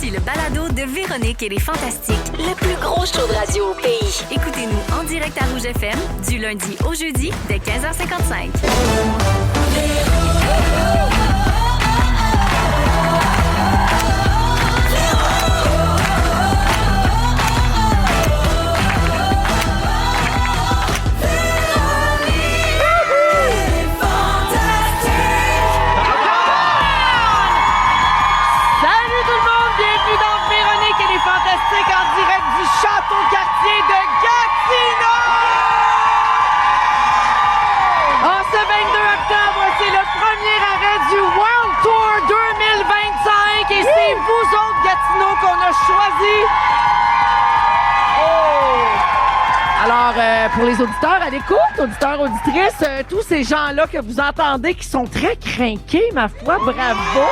Voici le balado de Véronique et les Fantastiques. Le plus gros show de radio au pays. Écoutez-nous en direct à Rouge FM du lundi au jeudi dès 15h55. Fantastique en direct du Château-Cartier de Gatineau! En ce 22 octobre, c'est le premier arrêt du World Tour 2025 et c'est vous autres, Gatineau, qu'on a choisi. Alors, pour les auditeurs à l'écoute, auditeurs, auditrices, tous ces gens-là que vous entendez qui sont très crinqués, ma foi, bravo!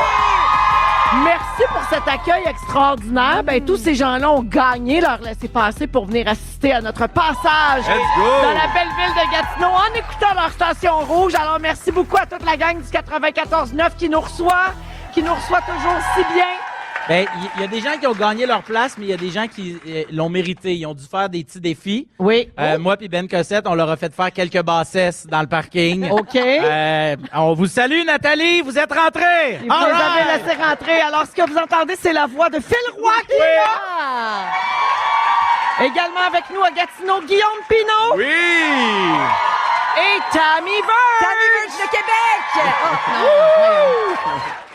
Merci pour cet accueil extraordinaire. Ben, tous ces gens-là ont gagné leur laissez-passer pour venir assister à notre passage dans la belle ville de Gatineau en écoutant leur station rouge. Alors, merci beaucoup à toute la gang du 94.9 qui nous reçoit toujours si bien. Ben, il y a des gens qui ont gagné leur place, mais il y a des gens qui l'ont mérité. Ils ont dû faire des petits défis. Oui. Moi puis Ben Cossette, on leur a fait faire quelques bassesses dans le parking. OK. On vous salue, Nathalie. Vous êtes rentrés. Et vous les avez laissés rentrer. Alors, ce que vous entendez, c'est la voix de Phil Roy qui est là. Également avec nous à Gatineau, Guillaume Pinault. Oui! Et Tammy Verge. Tammy Verge de Québec.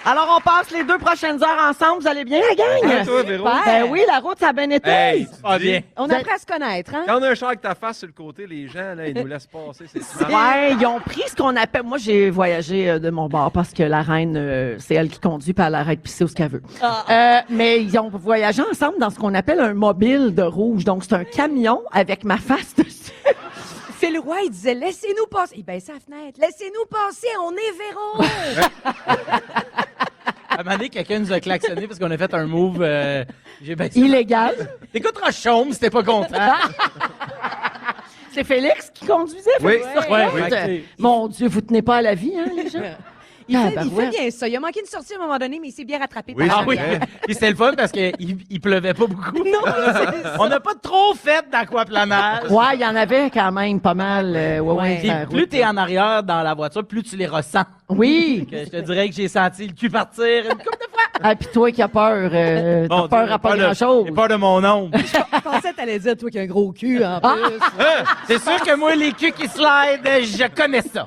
Alors, on passe les 2 prochaines heures ensemble. Vous allez bien, la gang? Ouais, toi, Véro? Ben oui, la route, ça a bien été. Hey, Pas bien. On apprend à se connaître, hein? Quand on a un char avec ta face sur le côté, les gens, là, ils nous laissent passer. C'est smart. Ouais, ils ont pris ce qu'on appelle... Moi, j'ai voyagé de mon bord parce que la reine, c'est elle qui conduit, puis elle arrête de pisser où ce qu'elle veut. Mais ils ont voyagé ensemble dans ce qu'on appelle un mobile de rouge. Donc, c'est un camion avec ma face dessus. Phil Roy, il disait, laissez-nous passer. Il baissait la fenêtre. Laissez-nous passer, on est Véro. À un moment donné, quelqu'un nous a klaxonné parce qu'on a fait un move Illégal. T'écouteras Chaume si t'es pas content. C'est Félix qui conduisait. Oui. Ouais. Mon Dieu, vous tenez pas à la vie, hein, les gens? Il fait bien ça. Il a manqué une sortie à un moment donné, mais il s'est bien rattrapé. Oui, Ah oui. vrai. Puis c'était le fun parce qu'il pleuvait pas beaucoup. On n'a pas trop fait d'aquaplanage. Ouais, il y en avait quand même pas mal. Puis ça plus route. t'es en arrière dans la voiture, plus tu les ressens. Oui. Que je te dirais que j'ai senti le cul partir une couple de fois. Ah, puis toi qui as peur, Mon t'as peur Dieu, à pas grand-chose. J'ai peur de mon ombre. Je pensais que t'allais dire, toi, qui as un gros cul, en plus. C'est sûr que moi, les culs qui slide, je connais ça.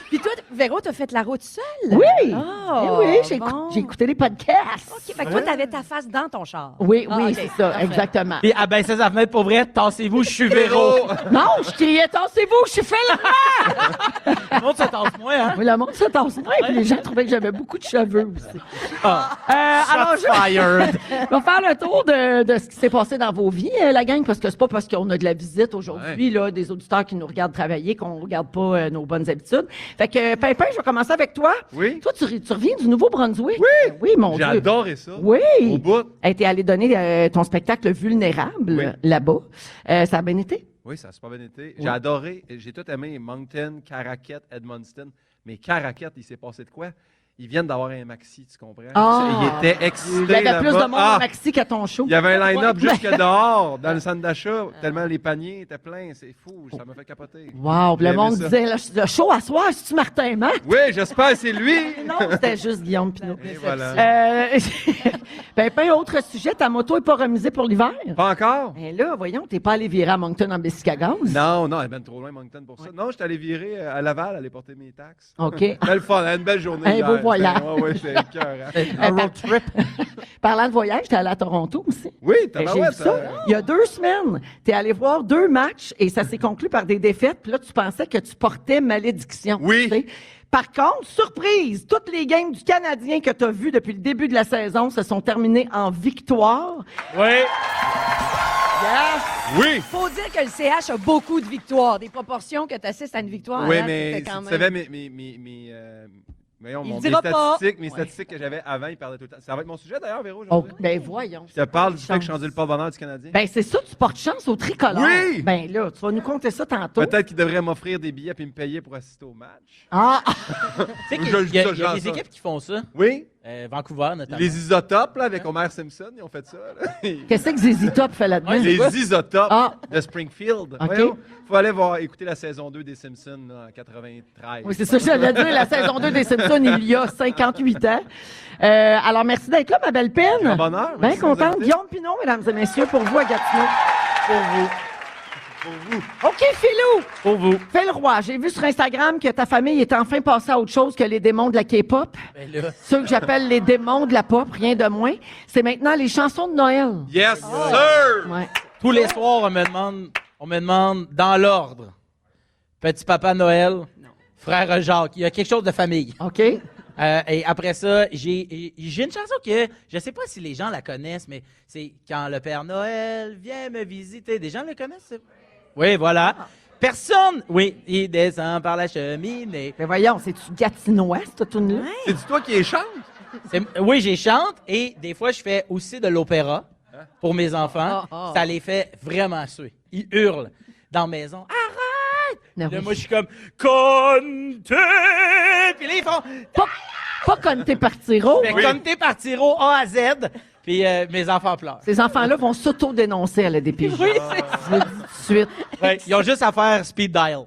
Puis toi, Véro, t'as fait la route seule? Oui. Ah, oui, j'ai bon. écouté les podcasts. OK, fait que toi, t'avais ta face dans ton char. Oui, Ah, oui, ok. c'est ça, Parfait. exactement. Puis à baisser sa fenêtre, pour vrai, tassez-vous, je suis Véro. Non, je criais, tassez-vous, je suis fait là. Le monde se tasse moins, hein? Oui, le monde se tasse moins, puis les gens trouvaient que j'avais beaucoup de cheveux aussi. Alors, Shots fired. on va faire le tour de ce qui s'est passé dans vos vies, la gang, parce que c'est pas parce qu'on a de la visite aujourd'hui, là, des auditeurs qui nous regardent travailler, qu'on regarde pas nos bonnes habitudes. Fait que, Pimpin, je vais commencer avec toi. Oui. Toi, tu reviens du Nouveau-Brunswick? Oui. Oui, mon J'ai Dieu. adoré ça. Oui. Au bout. T'es allé donner ton spectacle Vulnérable Oui. là-bas. Ça a bien été? Oui, ça a super bien été. J'ai adoré. J'ai tout aimé Moncton, Caraquette, Edmundston. Mais Caraquette, il s'est passé de quoi? Ils viennent d'avoir un maxi, tu comprends? Ah. Il était excité. Il y avait plus de là-bas. monde au maxi qu'à ton show. Il y avait un line-up Ouais. jusque dehors, dans le centre d'achat, tellement les paniers étaient pleins. C'est fou, ça m'a fait capoter. Wow, puis le J'ai monde aimé ça. disait, le show à soir, c'est-tu Martin Matt? Oui, j'espère que c'est lui. Non, c'était juste Guillaume Pinot. Et voilà. Pimpin, autre sujet, ta moto est pas remisée pour l'hiver? Pas encore? Et là, voyons, t'es pas allé virer à Moncton en Besicagaz? Non, elle est bien trop loin, Moncton, pour ça. Non, je suis allé virer à Laval, aller porter mes taxes. OK. Belle fun, une belle journée. Un hier. beau voyage. Ouais, c'est le cœur. Hein. Un road trip. Parlant de voyage, t'es allé à Toronto aussi. Oui, Ben, t'as j'ai vu ça. Il y a 2 semaines, t'es allé voir 2 matchs et ça s'est conclu par des défaites. Puis là, tu pensais que tu portais malédiction. Oui. tu sais. Par contre, surprise, toutes les games du Canadien que tu as vues depuis le début de la saison se sont terminées en victoire. Oui. Yes! Oui! Faut dire que le CH a beaucoup de victoires, des proportions que tu assistes à une victoire. Oui, hein, mais c'était si quand tu même... savais voyons, Il mes dira pas. statistiques que j'avais avant, ils parlaient tout le temps. Ça va être mon sujet d'ailleurs, Véro, Oh, aujourd'hui. ben voyons. Je te parle du fait que je suis rendu le porte-bonheur du Canadien. Ben c'est ça, tu portes chance au tricolore. Oui! Ben là, tu vas nous compter ça tantôt. Peut-être qu'ils devraient m'offrir des billets puis me payer pour assister au match. Ah! Tu sais Je qu'il y a dis ça, des ça. équipes qui font ça. Oui? Vancouver, notamment. Les isotopes, là, avec Homer Simpson, ils ont fait ça. Là. Qu'est-ce que Zizi Top fait là-dedans? Ouais, Les isotopes Ah. de Springfield. OK. Il faut aller écouter la saison 2 des Simpsons là, en 93. Oui, c'est ça que j'allais dire. La saison 2 des Simpsons, il y a 58 ans. Alors, merci d'être là, ma belle Pine. Un bonheur. Bien Merci de nous contente. inviter. Guillaume Pinot, mesdames et messieurs, pour vous à Gatineau. Pour vous. OK, Philou. Pour vous. Fais le roi. J'ai vu sur Instagram que ta famille est enfin passée à autre chose que les démons de la K-pop. Ben là, Ceux que j'appelle les démons de la pop, rien de moins. C'est maintenant les chansons de Noël. Yes, sir! Ouais. tous les soirs, on me demande dans l'ordre. Petit Papa Noël, Frère Jacques. Il y a quelque chose de famille. OK? Et après ça, j'ai une chanson que je sais pas si les gens la connaissent, mais c'est Quand le Père Noël vient me visiter. Des gens le connaissent? Oui, voilà. Personne, oui, il descend par la cheminée. Mais voyons, c'est-tu Gatinois, cette tune-là? C'est-tu toi qui les chante? Oui, j'ai chante et des fois, je fais aussi de l'opéra pour mes enfants. Ça les fait vraiment suer. Ils hurlent dans la maison. Arrête! Non, Là, oui. moi, je suis comme Conte! Puis là, ils font Pas Conte Partiro. Fait Conte Partiro A à Z. Puis mes enfants pleurent. Ces enfants-là vont s'auto-dénoncer à la DPJ. Oui, Je le dis tout de suite. ouais, ils ont juste à faire speed dial.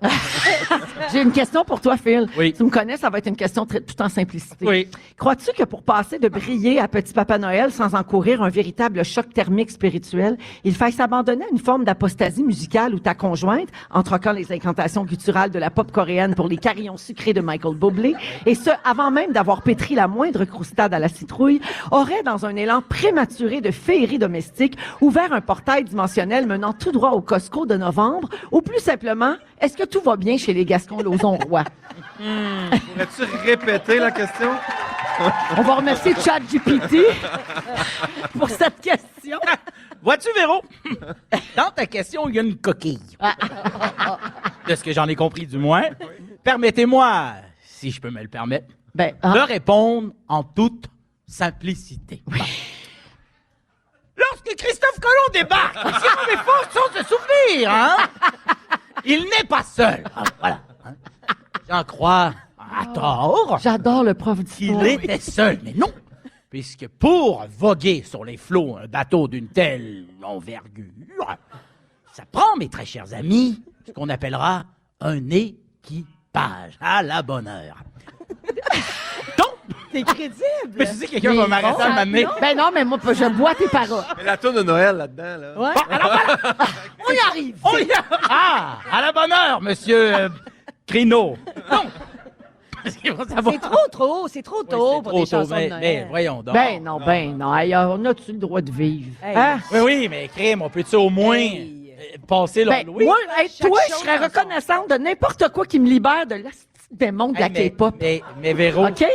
J'ai une question pour toi, Phil. Oui. Tu me connais, ça va être une question tout en simplicité. Oui. Crois-tu que pour passer de briller à Petit Papa Noël sans encourir un véritable choc thermique spirituel, il faille s'abandonner à une forme d'apostasie musicale où ta conjointe, en troquant les incantations gutturales de la pop coréenne pour les carillons sucrés de Michael Bublé, et ce, avant même d'avoir pétri la moindre croustade à la citrouille, aurait, dans un élan prématuré de féerie domestique, ouvert un portail dimensionnel menant tout droit au Costco de novembre, ou plus simplement, est-ce que tout va bien chez les Gascons Lauzon-Roy? Pourrais-tu répéter la question? On va remercier ChatGPT pour cette question. Vois-tu, Véro? Dans ta question, il y a une coquille. De ce que j'en ai compris, du moins. Permettez-moi, si je peux me le permettre, Ben, de répondre en toute simplicité. Lorsque Christophe Colomb débarque, si on est fort sans se souvenir, hein? Il n'est pas seul. Ah, voilà. Hein? J'en crois à tort. j'adore le prof Il d'histoire. était seul, mais non. Puisque pour voguer sur les flots un bateau d'une telle envergure, ça prend, mes très chers amis, ce qu'on appellera un équipage à la bonne heure. Donc, C'est crédible. mais je sais que quelqu'un va m'arrêter à m'amener. Ben non, mais moi, je bois tes paroles. Mais la tourne de Noël là-dedans, là. Ouais. Bon, alors voilà. On y arrive. On y a... Ah, à la bonne heure, monsieur Crino. Non. C'est trop tôt pour des chansons de Noël. mais voyons donc. Ben non. Hey, on a-tu le droit de vivre? Hey. Hein? Oui, mais crime, on peut-tu au moins Hey. passer Ben, l'Halloween? moi, hey, Chaque toi, je chose serais dans son- reconnaissante de n'importe quoi qui me libère de la démon de la Hey, K-pop. Mais Véro, OK?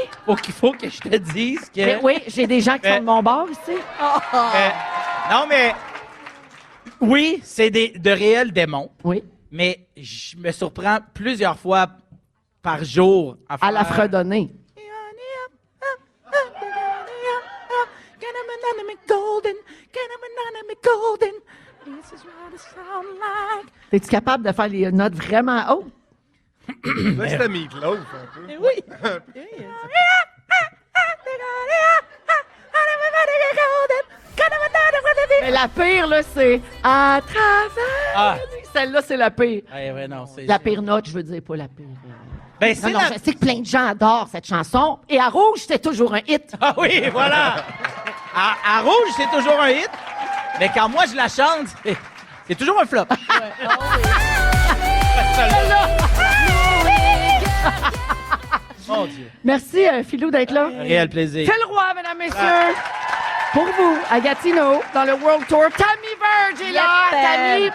faut que je te dise que... Mais oui, j'ai des gens qui sont de mon bord ici. non, mais... Oui, c'est de réels démons, Oui. mais je me surprends plusieurs fois par jour À la fredonner. Es-tu capable de faire les notes vraiment hautes? Là, c'était Meatloaf, un peu. Mais la pire, là, c'est à travers. Ah. Celle-là, c'est la pire. Ouais, non, c'est... La pire note, je veux dire, pas la pire. Ben, c'est Non, la... je sais que plein de gens adorent cette chanson. Et à Rouge, c'est toujours un hit. Ah oui, voilà! À Rouge, c'est toujours un hit, mais quand moi je la chante, c'est toujours un flop. Mon Dieu. Merci, Philou, d'être là. Un réel plaisir. Quel roi, mesdames, messieurs! Pour vous, à Gatineau, dans le World Tour, Tammy Verge est là! Yep. Tammy!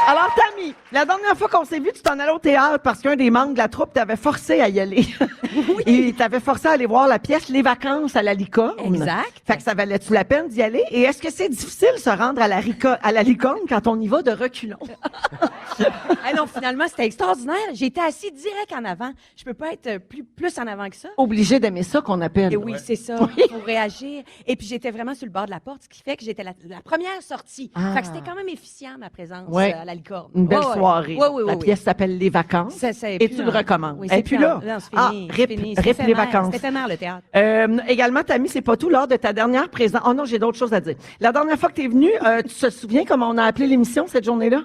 Alors, Tammy, la dernière fois qu'on s'est vu, tu t'en allais au théâtre parce qu'un des membres de la troupe t'avait forcé à y aller. Oui. Il t'avait forcé à aller voir la pièce Les Vacances à la Licorne. Exact. Fait que ça valait-tu la peine d'y aller? Et est-ce que c'est difficile de se rendre à la Licorne quand on y va de reculons? Ah non, finalement, c'était extraordinaire. J'ai été assis direct en avant. Je peux pas être plus en avant que ça. Obligé d'aimer ça qu'on appelle. Et oui, c'est ça, pour réagir. Et puis, j'étais vraiment sur le bord de la porte, ce qui fait que j'étais la première sortie. Ah. Fait que c'était quand même efficient, ma présence Ouais. à la licorne. Une belle Ouais, soirée. soirée. La pièce s'appelle Les Vacances. Et tu le recommandes. Oui, elle est plus là. Non, c'est fini. Rip les vacances. C'est éphémère, le théâtre. Également, Tammy, c'est pas tout. Lors de ta dernière présence... Oh non, j'ai d'autres choses à dire. La dernière fois que tu es venue, tu te souviens comment on a appelé l'émission cette journée-là?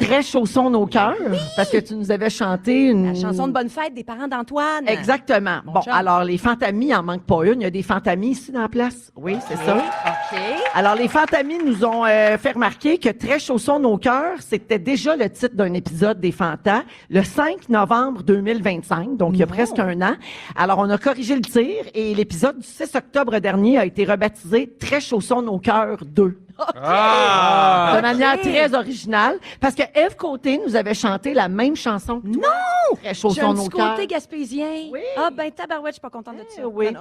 Très chaussons nos cœurs. Parce que tu nous avais chanté une... La chanson de Bonne Fête des parents d'Antoine. Exactement. Bon, chum. alors, les Fantamis, il en manque pas une. Il y a des Fantamis ici dans la place. Oui, c'est ça. OK. Alors, les Fantamis nous ont fait remarquer que Très chaussons nos cœurs, c'était déjà le titre d'un épisode des Fantas, le 5 novembre 2025, donc il y a presque un an. Alors, on a corrigé le tir et l'épisode du 6 octobre dernier a été rebaptisé Très chaussons nos cœurs 2. De manière très originale, parce que Ève Côté nous avait chanté la même chanson. Non! Très J'ai chaussons un nos petit cœurs. côté gaspésien. Oui. Ah, ben, tabarouette, je suis pas contente de ça. oui. Non.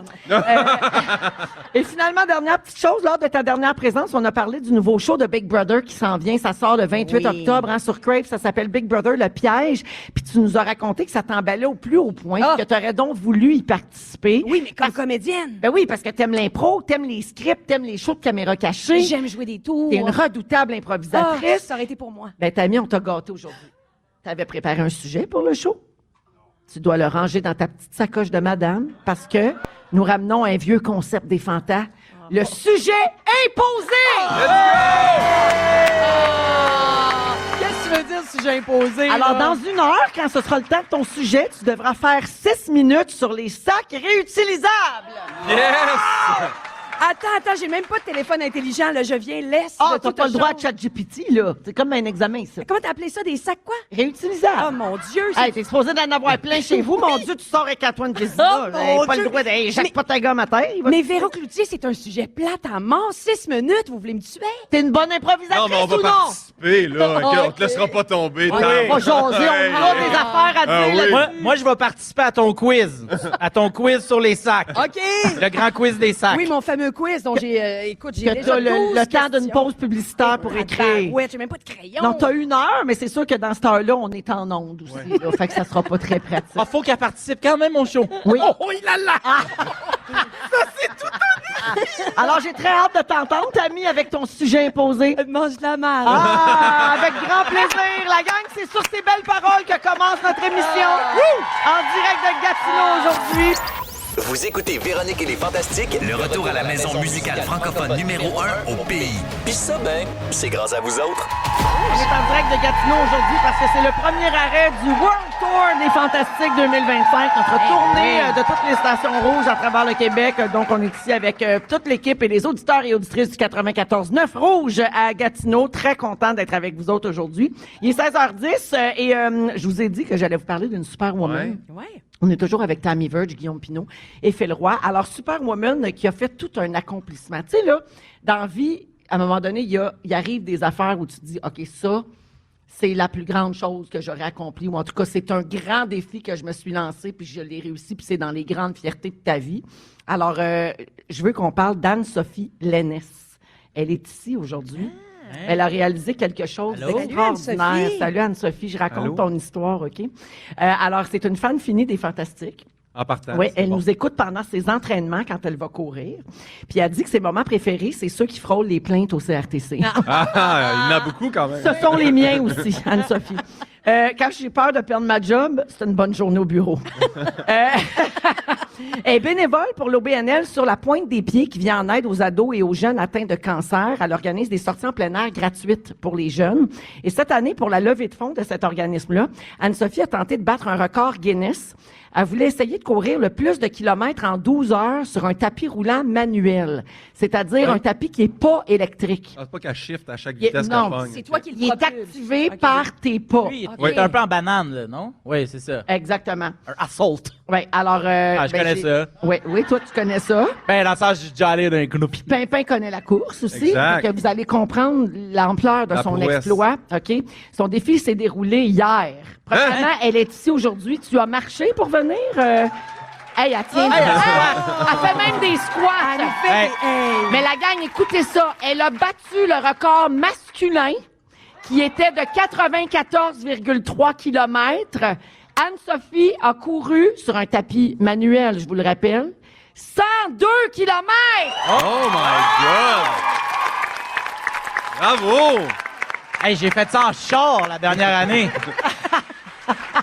Et finalement, dernière petite chose, lors de ta dernière présence, on a parlé du nouveau show de Big Brother qui s'en vient. Ça sort le 28 octobre sur Crave. Ça s'appelle Big Brother, le piège. Puis tu nous as raconté que ça t'emballait au plus haut point, que tu aurais donc voulu y participer. Oui, mais comme comédienne. Ben oui, parce que t'aimes l'impro, t'aimes les scripts, t'aimes les shows de caméra cachée. J'aime jouer des tours. T'es une redoutable improvisatrice. Ça aurait été pour moi. Ben, Tammy, on t'a gâté aujourd'hui. T'avais préparé un sujet pour le show? Tu dois le ranger dans ta petite sacoche de madame parce que nous ramenons un vieux concept des Fantas. Le sujet imposé! Qu'est-ce que tu veux dire sujet imposé? Alors, dans une heure, quand ce sera le temps de ton sujet, tu devras faire 6 minutes sur les sacs réutilisables. Yes! Attends, j'ai même pas de téléphone intelligent, là. Je viens laisse. Ah, de t'as toute pas le droit à chose. ChatGPT, là. C'est comme un examen, ça. Comment t'as appelé ça, des sacs, quoi? Réutilisable. Oh, mon Dieu. c'est- Hey, t'es supposé d'en avoir plein chez vous. Mon Dieu, tu sors avec Antoine Vézina. Oh, J'ai mon pas Dieu. le droit de... Hey, Jacques Mais- pas ta gomme à terre. il va- Mais Véro Cloutier, c'est un sujet plate en mort. 6 minutes, vous voulez me tuer? T'es une bonne improvisatrice Non, mais on va ou non? participer, là. Ah, OK, on ok. te laissera pas tomber. On va jaser, on a des affaires à dire. oui. là-dessus. Moi, je vais participer à ton quiz. À ton quiz sur les sacs. OK. Le grand quiz des sacs. Oui, mon fameux quiz dont j'ai, écoute, j'ai Que déjà t'as 12 le temps d'une questions. pause publicitaire pour écrire. Ouais, j'ai même pas de crayon. Non, t'as 1 heure, mais c'est sûr que dans cette heure-là, on est en onde aussi. Là, fait que ça sera pas très pratique. Ah, faut qu'elle participe quand même au show. Oui. Oh, il a là! Alors, j'ai très hâte de t'entendre, Tammy, avec ton sujet imposé. Mange de la malle. Ah, avec grand plaisir. La gang, c'est sur ces belles paroles que commence notre émission. En direct de Gatineau aujourd'hui. Vous écoutez Véronique et les Fantastiques, le retour à la maison musicale francophone numéro 1 au pays. Puis ça, ben, c'est grâce à vous autres. On est en direct de Gatineau aujourd'hui parce que c'est le premier arrêt du World Tour des Fantastiques 2025. Notre tournée de toutes les stations rouges à travers le Québec. Donc, on est ici avec toute l'équipe et les auditeurs et auditrices du 94.9 Rouge à Gatineau. Très content d'être avec vous autres aujourd'hui. Il est 16h10 et je vous ai dit que j'allais vous parler d'une superwoman. Ouais. On est toujours avec Tammy Verge, Guillaume Pinot et Phil Roy. Alors, Superwoman qui a fait tout un accomplissement. Tu sais, là, dans la vie, à un moment donné, il arrive des affaires où tu te dis, OK, ça, c'est la plus grande chose que j'aurais accomplie, ou en tout cas, c'est un grand défi que je me suis lancé, puis je l'ai réussi, puis c'est dans les grandes fiertés de ta vie. Alors, je veux qu'on parle d'Anne-Sophie Lénès. Elle est ici aujourd'hui. Elle a réalisé quelque chose Allô? d'extraordinaire. Salut, Anne-Sophie. Salut Anne-Sophie, je raconte Allô? ton histoire, OK? Alors, c'est une fan finie des Fantastiques. En partant. Oui, c'est elle bon. nous écoute pendant ses entraînements quand elle va courir. Puis elle dit que ses moments préférés, c'est ceux qui frôlent les plaintes au CRTC. Ah, il y en a beaucoup quand même. Ce sont les miens aussi, Anne-Sophie. Quand j'ai peur de perdre ma job, c'est une bonne journée au bureau. Elle est bénévole pour l'OBNL sur la pointe des pieds qui vient en aide aux ados et aux jeunes atteints de cancer. Elle organise des sorties en plein air gratuites pour les jeunes. Et cette année, pour la levée de fonds de cet organisme-là, Anne-Sophie a tenté de battre un record Guinness. Elle voulait essayer de courir le plus de kilomètres en 12 heures sur un tapis roulant manuel, c'est-à-dire un tapis qui est pas électrique. Ah, c'est pas qu'elle shift à chaque Il est- vitesse non, qu'elle pogne. C'est toi qui le Il est propulse. activé Ok. par tes pas. Lui, Ok. il est un peu en banane, là, non? Oui, c'est ça. Exactement. Un assault. Oui, alors... Je connais ça. Oui, toi, tu connais ça. Ben, dans le sens, j'ai déjà allé d'un groupe. Pimpin connaît la course aussi. Exact. Fait que vous allez comprendre l'ampleur de La son prouesse. exploit. OK? Son défi s'est déroulé hier. Premièrement, elle est ici aujourd'hui. Tu as marché pour venir? Hey, elle tient. Elle fait même des squats. Elle fait Hey. des- hey. Mais la gang, écoutez ça. Elle a battu le record masculin qui était de 94,3 km. Anne-Sophie a couru sur un tapis manuel, je vous le rappelle, 102 km! Oh my God! Bravo! Hey, j'ai fait ça en char la dernière année.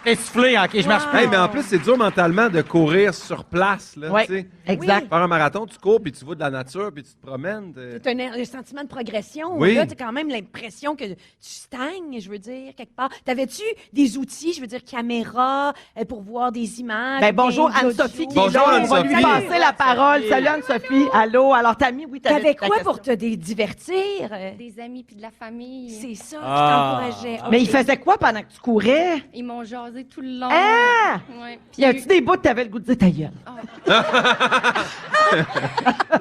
Essoufflé, OK, je marche plus. Hey, mais en plus, c'est dur mentalement de courir sur place. Là, Ouais, tu sais. exact. Faire un marathon, tu cours, puis tu vois de la nature, puis tu te promènes. C'est un sentiment de progression. Oui. Là, tu as quand même l'impression que tu stagnes, je veux dire, quelque part. T'avais-tu des outils, je veux dire, caméra, pour voir des images? Ben, bonjour des Anne-Sophie qui est Bonjour, là. On va lui Anne-Sophie. passer la parole. Salut Anne-Sophie. Allô. Alors, Tammy, oui, T'avais ta quoi question. pour te divertir? Des amis puis de la famille. C'est ça Ah. qui t'encourageait. Mais OK. il faisait quoi pendant que tu courais? Ils m'ont jasé tout le long. Ah! Ouais. Puis Y a-tu des bouts que t'avais le goût de dire ta gueule?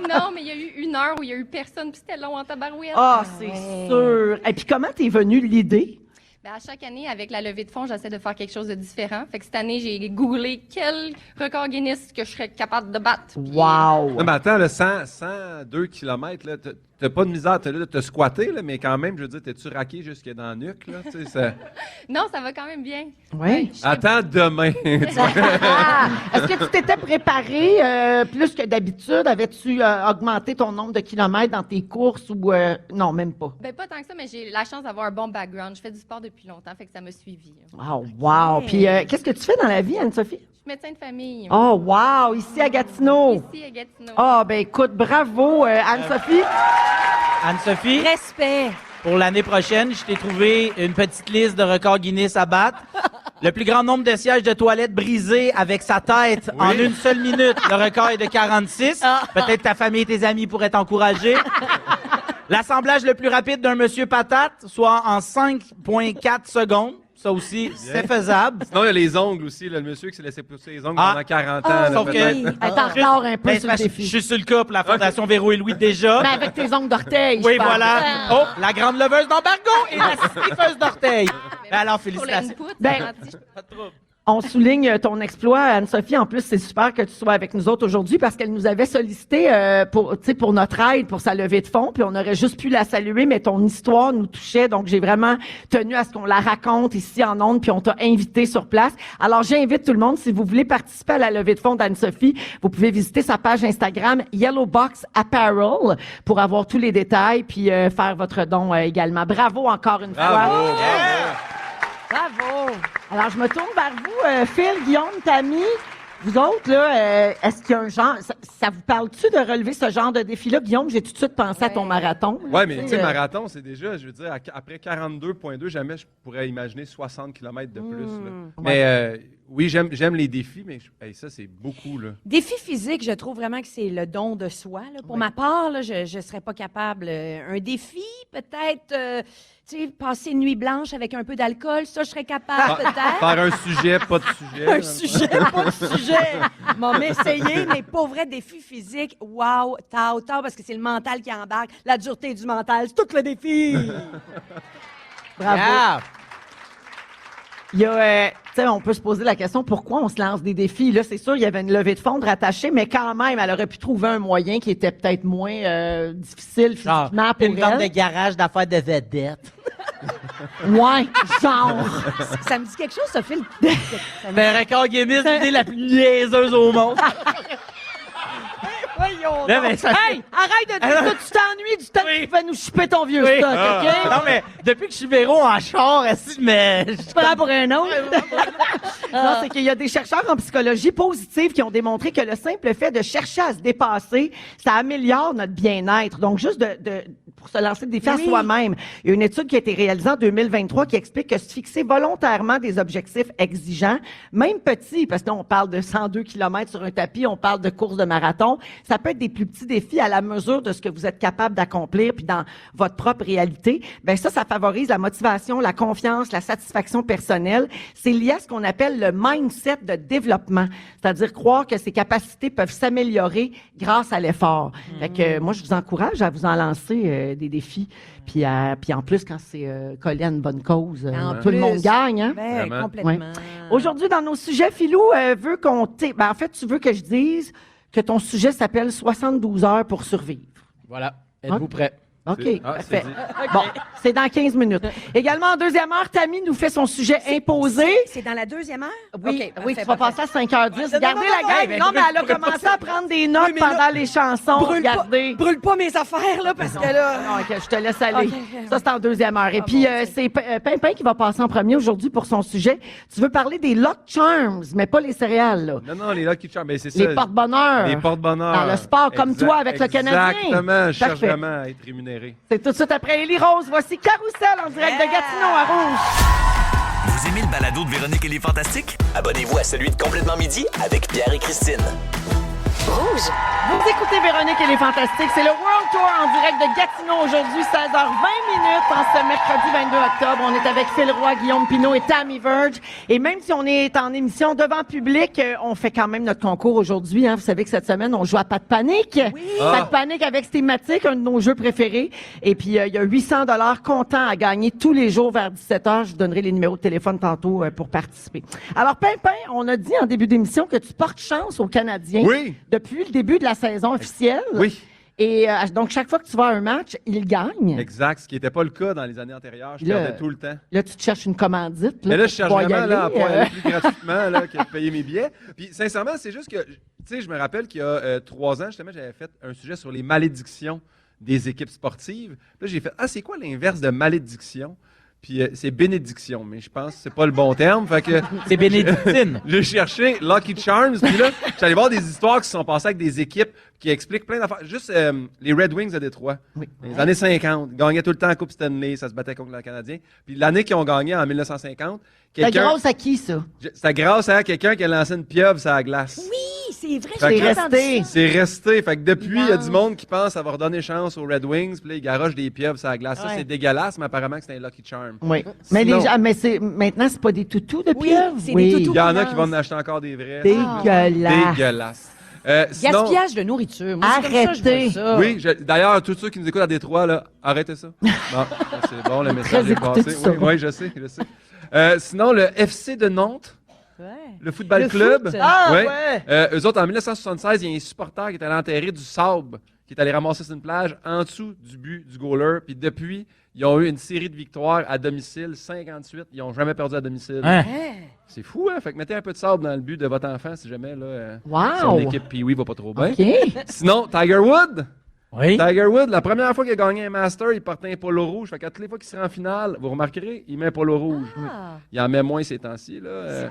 Non, mais il y a eu 1 heure où il y a eu personne, puis c'était long en tabarouette. Ah, c'est sûr. Et puis, comment t'es venue l'idée? Ben, à chaque année, avec la levée de fonds, j'essaie de faire quelque chose de différent. Fait que cette année, j'ai googlé quel record Guinness que je serais capable de battre. Puis- Wow! Non, mais attends, là, 102 km, là, t'as pas de misère, t'as squatté, là, mais quand même, je veux dire, t'es-tu raqué jusque dans la nuque, là? Tu sais, ça... Non, ça va quand même bien. Oui. Je serais- Attends demain. Ah! Est-ce que tu t'étais préparé plus que d'habitude? Avais-tu augmenté ton nombre de kilomètres dans tes courses ou non, même pas? Ben, pas tant que ça, mais j'ai la chance d'avoir un bon background. Je fais du sport depuis longtemps, fait que ça m'a suivi. Oh, wow! Puis, qu'est-ce que tu fais dans la vie, Anne-Sophie? Je suis médecin de famille. Oh, wow! Ici à Gatineau. Ici à Gatineau. Ah, ben écoute, bravo, Anne-Sophie. Anne-Sophie, Respect. pour l'année prochaine, je t'ai trouvé une petite liste de records Guinness à battre. Le plus grand nombre de sièges de toilettes brisés avec sa tête en une seule minute. Le record est de 46. Peut-être ta famille et tes amis pourraient t'encourager. L'assemblage le plus rapide d'un monsieur patate, soit en 5,4 secondes. Ça aussi, c'est faisable. Sinon, il y a les ongles aussi, là, le monsieur qui s'est laissé pousser les ongles Ah. pendant 40 ans. Ah, là, sauf que- peut-être. oui. Elle est en retard un peu Ben, sur le je défi. suis sur le cas pour la Fondation Véro et Louis déjà. Mais avec tes ongles d'orteil. Oui, je parle. voilà. Oh, la grande leveuse d'embargo et la sniffeuse d'orteil. Ben alors, Pour félicitations. l'input, Ben- c'est gentil. Pas de trouble. On souligne ton exploit, Anne-Sophie. En plus, c'est super que tu sois avec nous autres aujourd'hui parce qu'elle nous avait sollicité pour notre aide, pour sa levée de fonds. Puis on aurait juste pu la saluer, mais ton histoire nous touchait. Donc, j'ai vraiment tenu à ce qu'on la raconte ici en ondes, puis on t'a invité sur place. Alors, j'invite tout le monde, si vous voulez participer à la levée de fonds d'Anne-Sophie, vous pouvez visiter sa page Instagram Yellow Box Apparel pour avoir tous les détails, puis faire votre don également. Bravo encore une fois. Bravo! Bravo. Alors, je me tourne vers vous, Phil, Guillaume, Tammy. Vous autres, là, est-ce qu'il y a un genre... Ça vous parle-tu de relever ce genre de défi-là? Guillaume, j'ai tout de suite pensé à ton marathon. là, Ouais, mais tu sais, euh, marathon, c'est déjà, je veux dire, après 42,2, jamais je pourrais imaginer 60 km de plus. Là. Mais oui, j'aime les défis, mais hey, ça, c'est beaucoup. Là. Défi physique, je trouve vraiment que c'est le don de soi. Là. Pour ma part, là, je ne serais pas capable. Un défi, peut-être, tu sais, passer une nuit blanche avec un peu d'alcool, ça, je serais capable, peut-être. Faire un sujet, pas de sujet. Un là. sujet, pas de sujet. M'en essayé, mais pour vrai, défi physique, wow, tao, parce que c'est le mental qui embarque. La dureté du mental, c'est tout le défi. Bravo. Yeah. Il y a, tu sais, on peut se poser la question, pourquoi on se lance des défis? Là, c'est sûr, il y avait une levée de fonds rattachée, mais quand même, elle aurait pu trouver un moyen qui était peut-être moins difficile Genre, physiquement pour une vente de elle. garage d'affaires de vedettes. Ouais, genre. Ça me dit quelque chose, ça fait le... Ben, record Guinness, l'idée la plus niaiseuse au monde. Voyons Là, donc. ben, ça Hey, arrête de dire ça, tu t'ennuies du temps que tu fais nous chipper ton vieux stock, OK? Non, mais depuis que je suis Véro en char, est-ce mais je Prends pour un autre. Non, c'est qu'il y a des chercheurs en psychologie positive qui ont démontré que le simple fait de chercher à se dépasser, ça améliore notre bien-être. Donc, juste pour se lancer des défis à soi-même. Il y a une étude qui a été réalisée en 2023 qui explique que se fixer volontairement des objectifs exigeants, même petits, parce que là, on parle de 102 km sur un tapis, on parle de course de marathon, ça peut être des plus petits défis à la mesure de ce que vous êtes capable d'accomplir puis dans votre propre réalité. Ben ça favorise la motivation, la confiance, la satisfaction personnelle. C'est lié à ce qu'on appelle le mindset de développement, c'est-à-dire croire que ses capacités peuvent s'améliorer grâce à l'effort. Fait que moi, je vous encourage à vous en lancer des défis. Puis en plus, quand c'est collé à une bonne cause, En tout le monde plus. gagne. Hein? Ben, Vraiment. complètement. Aujourd'hui, dans nos sujets, Philou veut qu'on... Ben, en fait, tu veux que je dise que ton sujet s'appelle 72 heures pour survivre. Voilà. Êtes-vous prêts? OK, C'est parfait. dit. Bon, c'est dans 15 minutes. Également, en deuxième heure, Tammy nous fait son sujet imposé. C'est dans la deuxième heure? Oui, OK, oui, parfait, tu vas parfait. passer à 5h10. Non, Gardez non, la non, gang. non, Non, mais elle a commencé à prendre des notes Oui, mais là, pendant les chansons. Regardez. Brûle pas mes affaires, là, parce que là... Non, OK, je te laisse aller. OK. Ça, c'est en deuxième heure. Et puis, c'est Pimpin qui va passer en premier aujourd'hui pour son sujet. Tu veux parler des Luck Charms, mais pas les céréales, là. Non, les Lucky Charms, mais c'est ça. Les porte-bonheur. Les porte-bonheur. Dans le sport, comme toi avec le Canadien. Exactement, je cherche Parfait. vraiment à être rémunéré. C'est tout de suite après Élie Rose. Voici Carousel en direct de Gatineau à Rouge. Vous aimez le balado de Véronique et les Fantastiques? Abonnez-vous à celui de Complètement Midi avec Pierre et Christine. Rouge. Vous écoutez Véronique et les Fantastiques. C'est le World Tour en direct de Gatineau aujourd'hui, 16h20 en ce mercredi 22 octobre. On est avec Phil Roy, Guillaume Pinault et Tammy Verge. Et même si on est en émission devant public, on fait quand même notre concours aujourd'hui. Hein. Vous savez que cette semaine, on joue à Pas de panique. Oui. Pas de panique avec thématique, un de nos jeux préférés. Et puis, il y a 800 $ comptant à gagner tous les jours vers 17h. Je vous donnerai les numéros de téléphone tantôt pour participer. Alors, Pimpin, on a dit en début d'émission que tu portes chance aux Canadiens. Oui. Depuis le début de la saison officielle. Oui. Et donc, chaque fois que tu vas à un match, ils gagnent. Exact, ce qui n'était pas le cas dans les années antérieures. Je Là, perdais tout le temps. Là, tu te cherches une commandite. Mais là, pour je cherche pouvoir y vraiment là, à aller, pouvoir aller plus gratuitement là, que de payer mes billets. Puis, sincèrement, c'est juste que, tu sais, je me rappelle qu'il y a 3 ans, justement, j'avais fait un sujet sur les malédictions des équipes sportives. Puis là, j'ai fait, c'est quoi l'inverse de malédiction? Puis c'est bénédiction, mais je pense que c'est pas le bon terme. Fait que C'est bénédictine. j'ai cherché Lucky Charms, puis là, j'allais voir des histoires qui se sont passées avec des équipes qui expliquent plein d'affaires. Juste les Red Wings de Détroit. Oui. Dans les années 50, ils gagnaient tout le temps la Coupe Stanley, ça se battait contre le Canadien. Puis l'année qu'ils ont gagné, en 1950, C'est grosse à qui, ça? c'était grâce à quelqu'un qui a lancé une pieuvre sur la glace. Oui, c'est vrai, Fait j'ai que- entendu resté. ça. C'est resté. Fait que depuis, il y a du Non. monde qui pense avoir donné chance aux Red Wings, puis là, ils garochent des pieuvres sur la glace. Ça, Ouais. c'est dégueulasse, mais apparemment que c'est un Lucky Charm. Oui. Mais, Sinon- maintenant, c'est pas des toutous de Oui, pieuvre? c'est des toutous. Il y en a Commence. qui vont en acheter encore des vrais. Dégueulasse. Dégueulasse. Sinon, Gaspillage de nourriture. Moi, c'est comme ça, je Arrêtez. vois ça. oui, d'ailleurs, tous ceux qui nous écoutent à Détroit, là, arrêtez ça. Bon, c'est bon, le message est écouté passé. tout ça. Oui, je sais. Sinon, le FC de Nantes, Ouais. le football Le club. foot. Ah, Ouais. ouais. Eux autres, en 1976, il y a un supporter qui est allé enterrer du sable, qui est allé ramasser sur une plage en dessous du but du goaler. Puis depuis, ils ont eu une série de victoires à domicile, 58. Ils n'ont jamais perdu à domicile. Hein? C'est fou, hein? Fait que mettez un peu de sable dans le but de votre enfant si jamais là, Wow. son équipe Pee-Wee va pas trop bien. OK. Sinon, Tiger Woods. Oui. Tiger Woods, la première fois qu'il a gagné un Master, il portait un polo rouge. Fait qu'à toutes les fois qu'il sera en finale, vous remarquerez, il met un polo rouge. Ah. Il en met moins ces temps-ci. Là.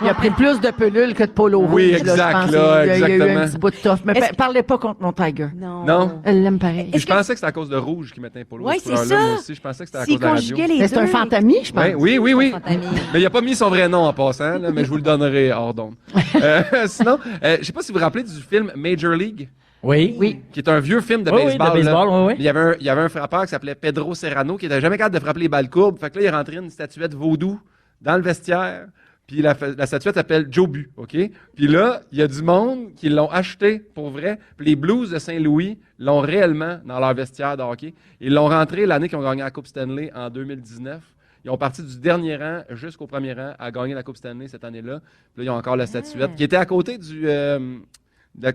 Il a pris plus de pelules que de polo Oui, rouge, là, exact, je pense. là, Il y a eu exactement. un petit bout de toffe. Mais Est-ce- parlez pas contre mon Tiger. Non. Non. Elle l'aime pareil. Je pensais que c'était à cause de rouge qu'il mettait un polo Ouais, de c'est couleur-là, ça. moi aussi. Je pensais que c'était à S'il cause de la radio. conjuguait les Mais c'est deux. un fantami, je pense. Ouais, oui. Fantami. Mais il n'a pas mis son vrai nom en passant, là, mais je vous le donnerai hors d'onde. Sinon, je sais pas si vous vous rappelez du film Major League, Oui. Oui. qui est un vieux film de Oui, oui, baseball. de baseball, là. oui. Il y avait un frappeur qui s'appelait Pedro Serrano qui n'était jamais capable de frapper les balles courbes. Fait que là, il est rentré une statuette vaudou dans le vestiaire. Puis la statuette s'appelle Joe Bu, OK? Puis là, il y a du monde qui l'ont acheté pour vrai. Puis les Blues de Saint-Louis l'ont réellement dans leur vestiaire de hockey. Ils l'ont rentré l'année qu'ils ont gagné la Coupe Stanley en 2019. Ils ont parti du dernier rang jusqu'au premier rang à gagner la Coupe Stanley cette année-là. Puis là, ils ont encore la statuette qui était à côté du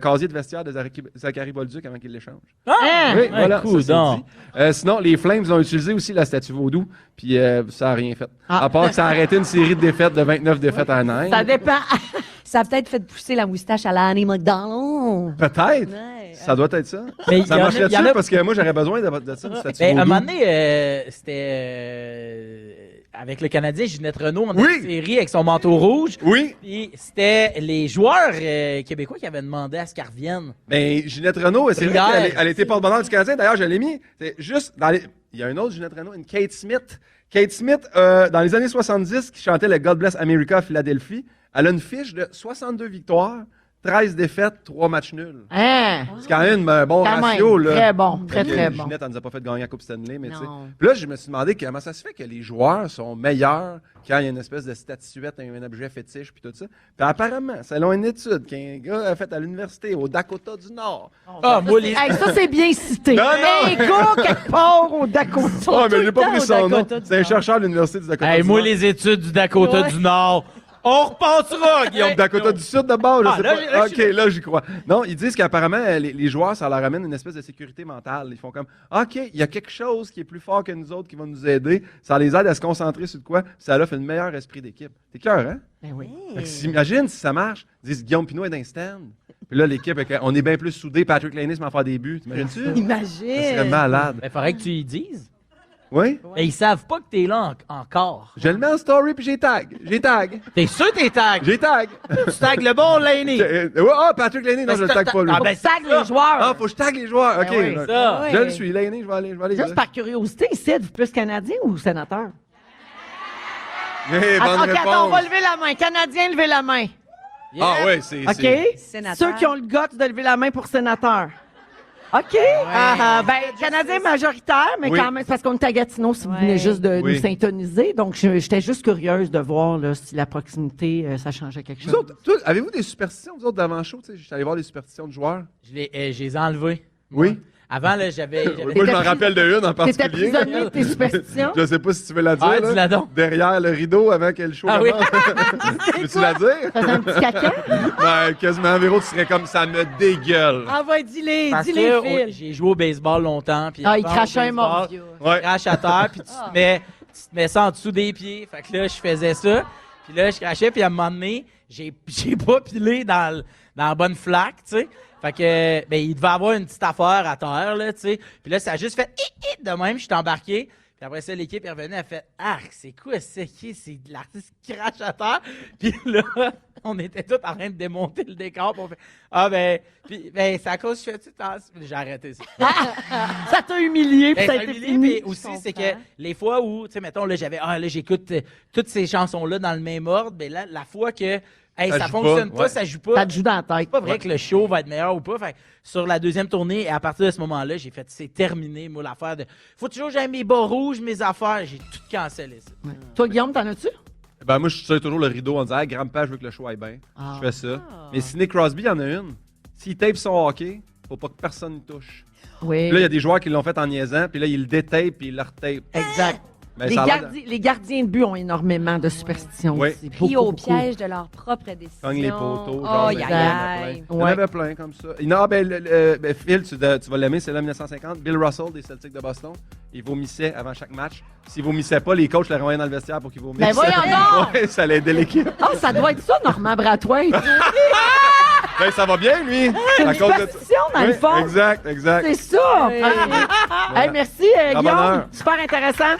casier de vestiaire de Zachary Bolduc avant qu'il l'échange. Hein? Oui, voilà, cool, ça, c'est donc. dit. Sinon, les Flames ont utilisé aussi la statue vaudou, puis ça n'a rien fait. Ah. À part que ça a arrêté une série de défaites, de 29 défaites à Nîmes. Ça dépend. Ça a peut-être fait pousser la moustache à l'Annie McDonald. Peut-être. Ouais. Ça doit être ça. Mais Ça il y en a- marcherait il y en dessus a- parce que moi, j'aurais besoin de ça, une statue Ben, à un vaudou. moment donné, c'était avec le Canadien, Ginette Renault en Oui. série avec son manteau rouge. Oui, Puis c'était les joueurs québécois qui avaient demandé à ce qu'elle revienne. mais Ginette Renault, c'est vrai Hier. qu'elle était porte-bonheur du Canadien. D'ailleurs, je l'ai mis. C'est juste dans les... Il y a une autre Ginette Renault, une Kate Smith. Kate Smith, dans les années 70, qui chantait le God Bless America à Philadelphie, elle a une fiche de 62 victoires, 13 défaites, 3 matchs nuls. Hein? C'est quand même un bon Quand ratio, même. là. Très bon. Très, Fait que très bon. Ginette, elle nous a pas fait gagner la Coupe Stanley, mais tu sais. Non. Puis là, je me suis demandé comment ça se fait que les joueurs sont meilleurs quand il y a une espèce de statuette, un objet fétiche, puis tout ça. Puis apparemment, selon une étude qu'un gars a faite à l'université au Dakota du Nord. Ah, moi, les... Hey, ça, c'est bien cité. Non, non. Un gars quelque part au Dakota. Ah, mais j'ai pas le pris temps son au nom. Dakota du C'est un Nord. chercheur de l'université du Dakota Hey, du moi, Nord. les études du Dakota Ouais. du Nord. On repassera, Guillaume. Dakota du Sud d'abord, je sais là, pas. là, OK, là, j'y crois. Non, ils disent qu'apparemment, les joueurs, ça leur amène une espèce de sécurité mentale. Ils font comme, OK, il y a quelque chose qui est plus fort que nous autres qui va nous aider. Ça les aide à se concentrer sur de quoi. Ça leur fait un meilleur esprit d'équipe. T'es clair, hein? Ben oui. Fait que imagine si ça marche. Ils disent, Guillaume Pinot est dans un stand. Puis là, l'équipe, on est bien plus soudés. Patrick Laney se met à faire des buts. T'imagines-tu? Ça serait Imagine. malade. Il faudrait que tu y dises. Oui? Mais ils savent pas que t'es là encore. Je le mets en story puis j'ai tag. T'es sûr que t'es tag? J'ai tag. Tu tags le bon Laney. Patrick Laney, non, je le tag pas lui. Ah, ben, Tag les joueurs. Ah, faut que je tag les joueurs. OK. oui, ça. Ouais. Je le suis, Laney, je vais aller Juste dire. par curiosité, ici, êtes-vous plus Canadien ou sénateur? Hey, bonne Attends, réponse. on va lever la main. Canadien, levez la main. Ah oui, c'est... OK? Sénateur. Ceux qui ont le guts de lever la main pour sénateur. OK. Ben, Canadien majoritaire, mais Oui. quand même, c'est parce qu'on est à Gatineau, si vous Ouais. venez juste de Oui. nous syntoniser. Donc, j'étais juste curieuse de voir là, si la proximité, ça changeait quelque chose. Vous autres, avez-vous des superstitions, vous autres, d'avant-show? Je suis allé voir des superstitions de joueurs. Je les ai enlevés. Oui? Avant, là, j'avais... Moi, je m'en rappelle de une en T'étais particulier. prisonnier de tes superstitions? Je sais pas si tu veux la dire. Ah, là. dis-la donc. Derrière le rideau avant que le show Ah oui. commence. Veux-tu la dire? Faisais un petit caca? Ben, quasiment, Véro, tu serais comme ça me dégueule. Ah, va, dis-les, Parce dis-les, que Phil. j'ai joué au baseball longtemps. Puis Ah, il avant, au crachait un baseball, mort, vieux. Ouais. Tu craches à terre, puis tu te mets ça en dessous des pieds. Fait que là, je faisais ça. Puis là, je crachais, puis à un moment donné, j'ai pas pilé dans la bonne flaque, tu sais. Fait que, ben, il devait avoir une petite affaire à terre, là, tu sais. Puis là, ça a juste fait de même, je suis embarqué. Puis après ça, l'équipe est revenue, elle a fait arc, c'est quoi c'est qui? C'est de l'artiste qui crache à terre. Puis là, on était tous en train de démonter le décor. Puis on fait puis c'est à cause que je fais tout. J'ai arrêté ça. Ça t'a humilié, puis Ben, ça a c'est été humilié, fini. mais aussi, c'est que les fois où, tu sais, mettons, là, j'écoute toutes ces chansons-là dans le même ordre, mais là, la fois que ça joue fonctionne pas, pas, ouais. ça joue pas. Ça te joue dans la tête. C'est pas vrai que le show va être meilleur ou pas. Fait que sur la deuxième tournée, et à partir de ce moment-là, j'ai fait, c'est terminé, moi, l'affaire de. Faut toujours que j'aille mes bas rouges, mes affaires. J'ai tout cancellé, ça. Ouais. Toi, Guillaume, t'en as-tu? Ben, moi, je tire toujours le rideau en disant, hey, grand-père, je veux que le show aille bien. Ah. Je fais ça. Mais Sidney Crosby, il y en a une. S'il tape son hockey, faut pas que personne ne touche. Oui. Puis là, il y a des joueurs qui l'ont fait en niaisant, puis là, ils le détapent, puis ils le retapent. Exact. Ben, Les, ça a l'air les gardiens de but ont énormément de superstitions Oui. aussi. Pris Beaucoup, au beaucoup. piège de leur propre décision. Cogne les poteaux. Oh, genre, aïe, il y en aïe, avait aïe. plein. Il y en avait plein comme ça. Non, ben, Phil, tu vas l'aimer, c'est là 1950. Bill Russell des Celtics de Boston. Il vomissait avant chaque match. S'il vomissait pas, les coachs le renvoyaient dans le vestiaire pour qu'il vomisse. Ben voyons donc! Ouais, ça allait aider l'équipe. Ah, ça doit être ça, Normand Brathwaite. Ben, ça va bien, lui. Une À cause de superstition, dans le Oui, fond. Exact. C'est ça. Oui. Hey, merci, Grand Guillaume. bonheur. Super intéressant.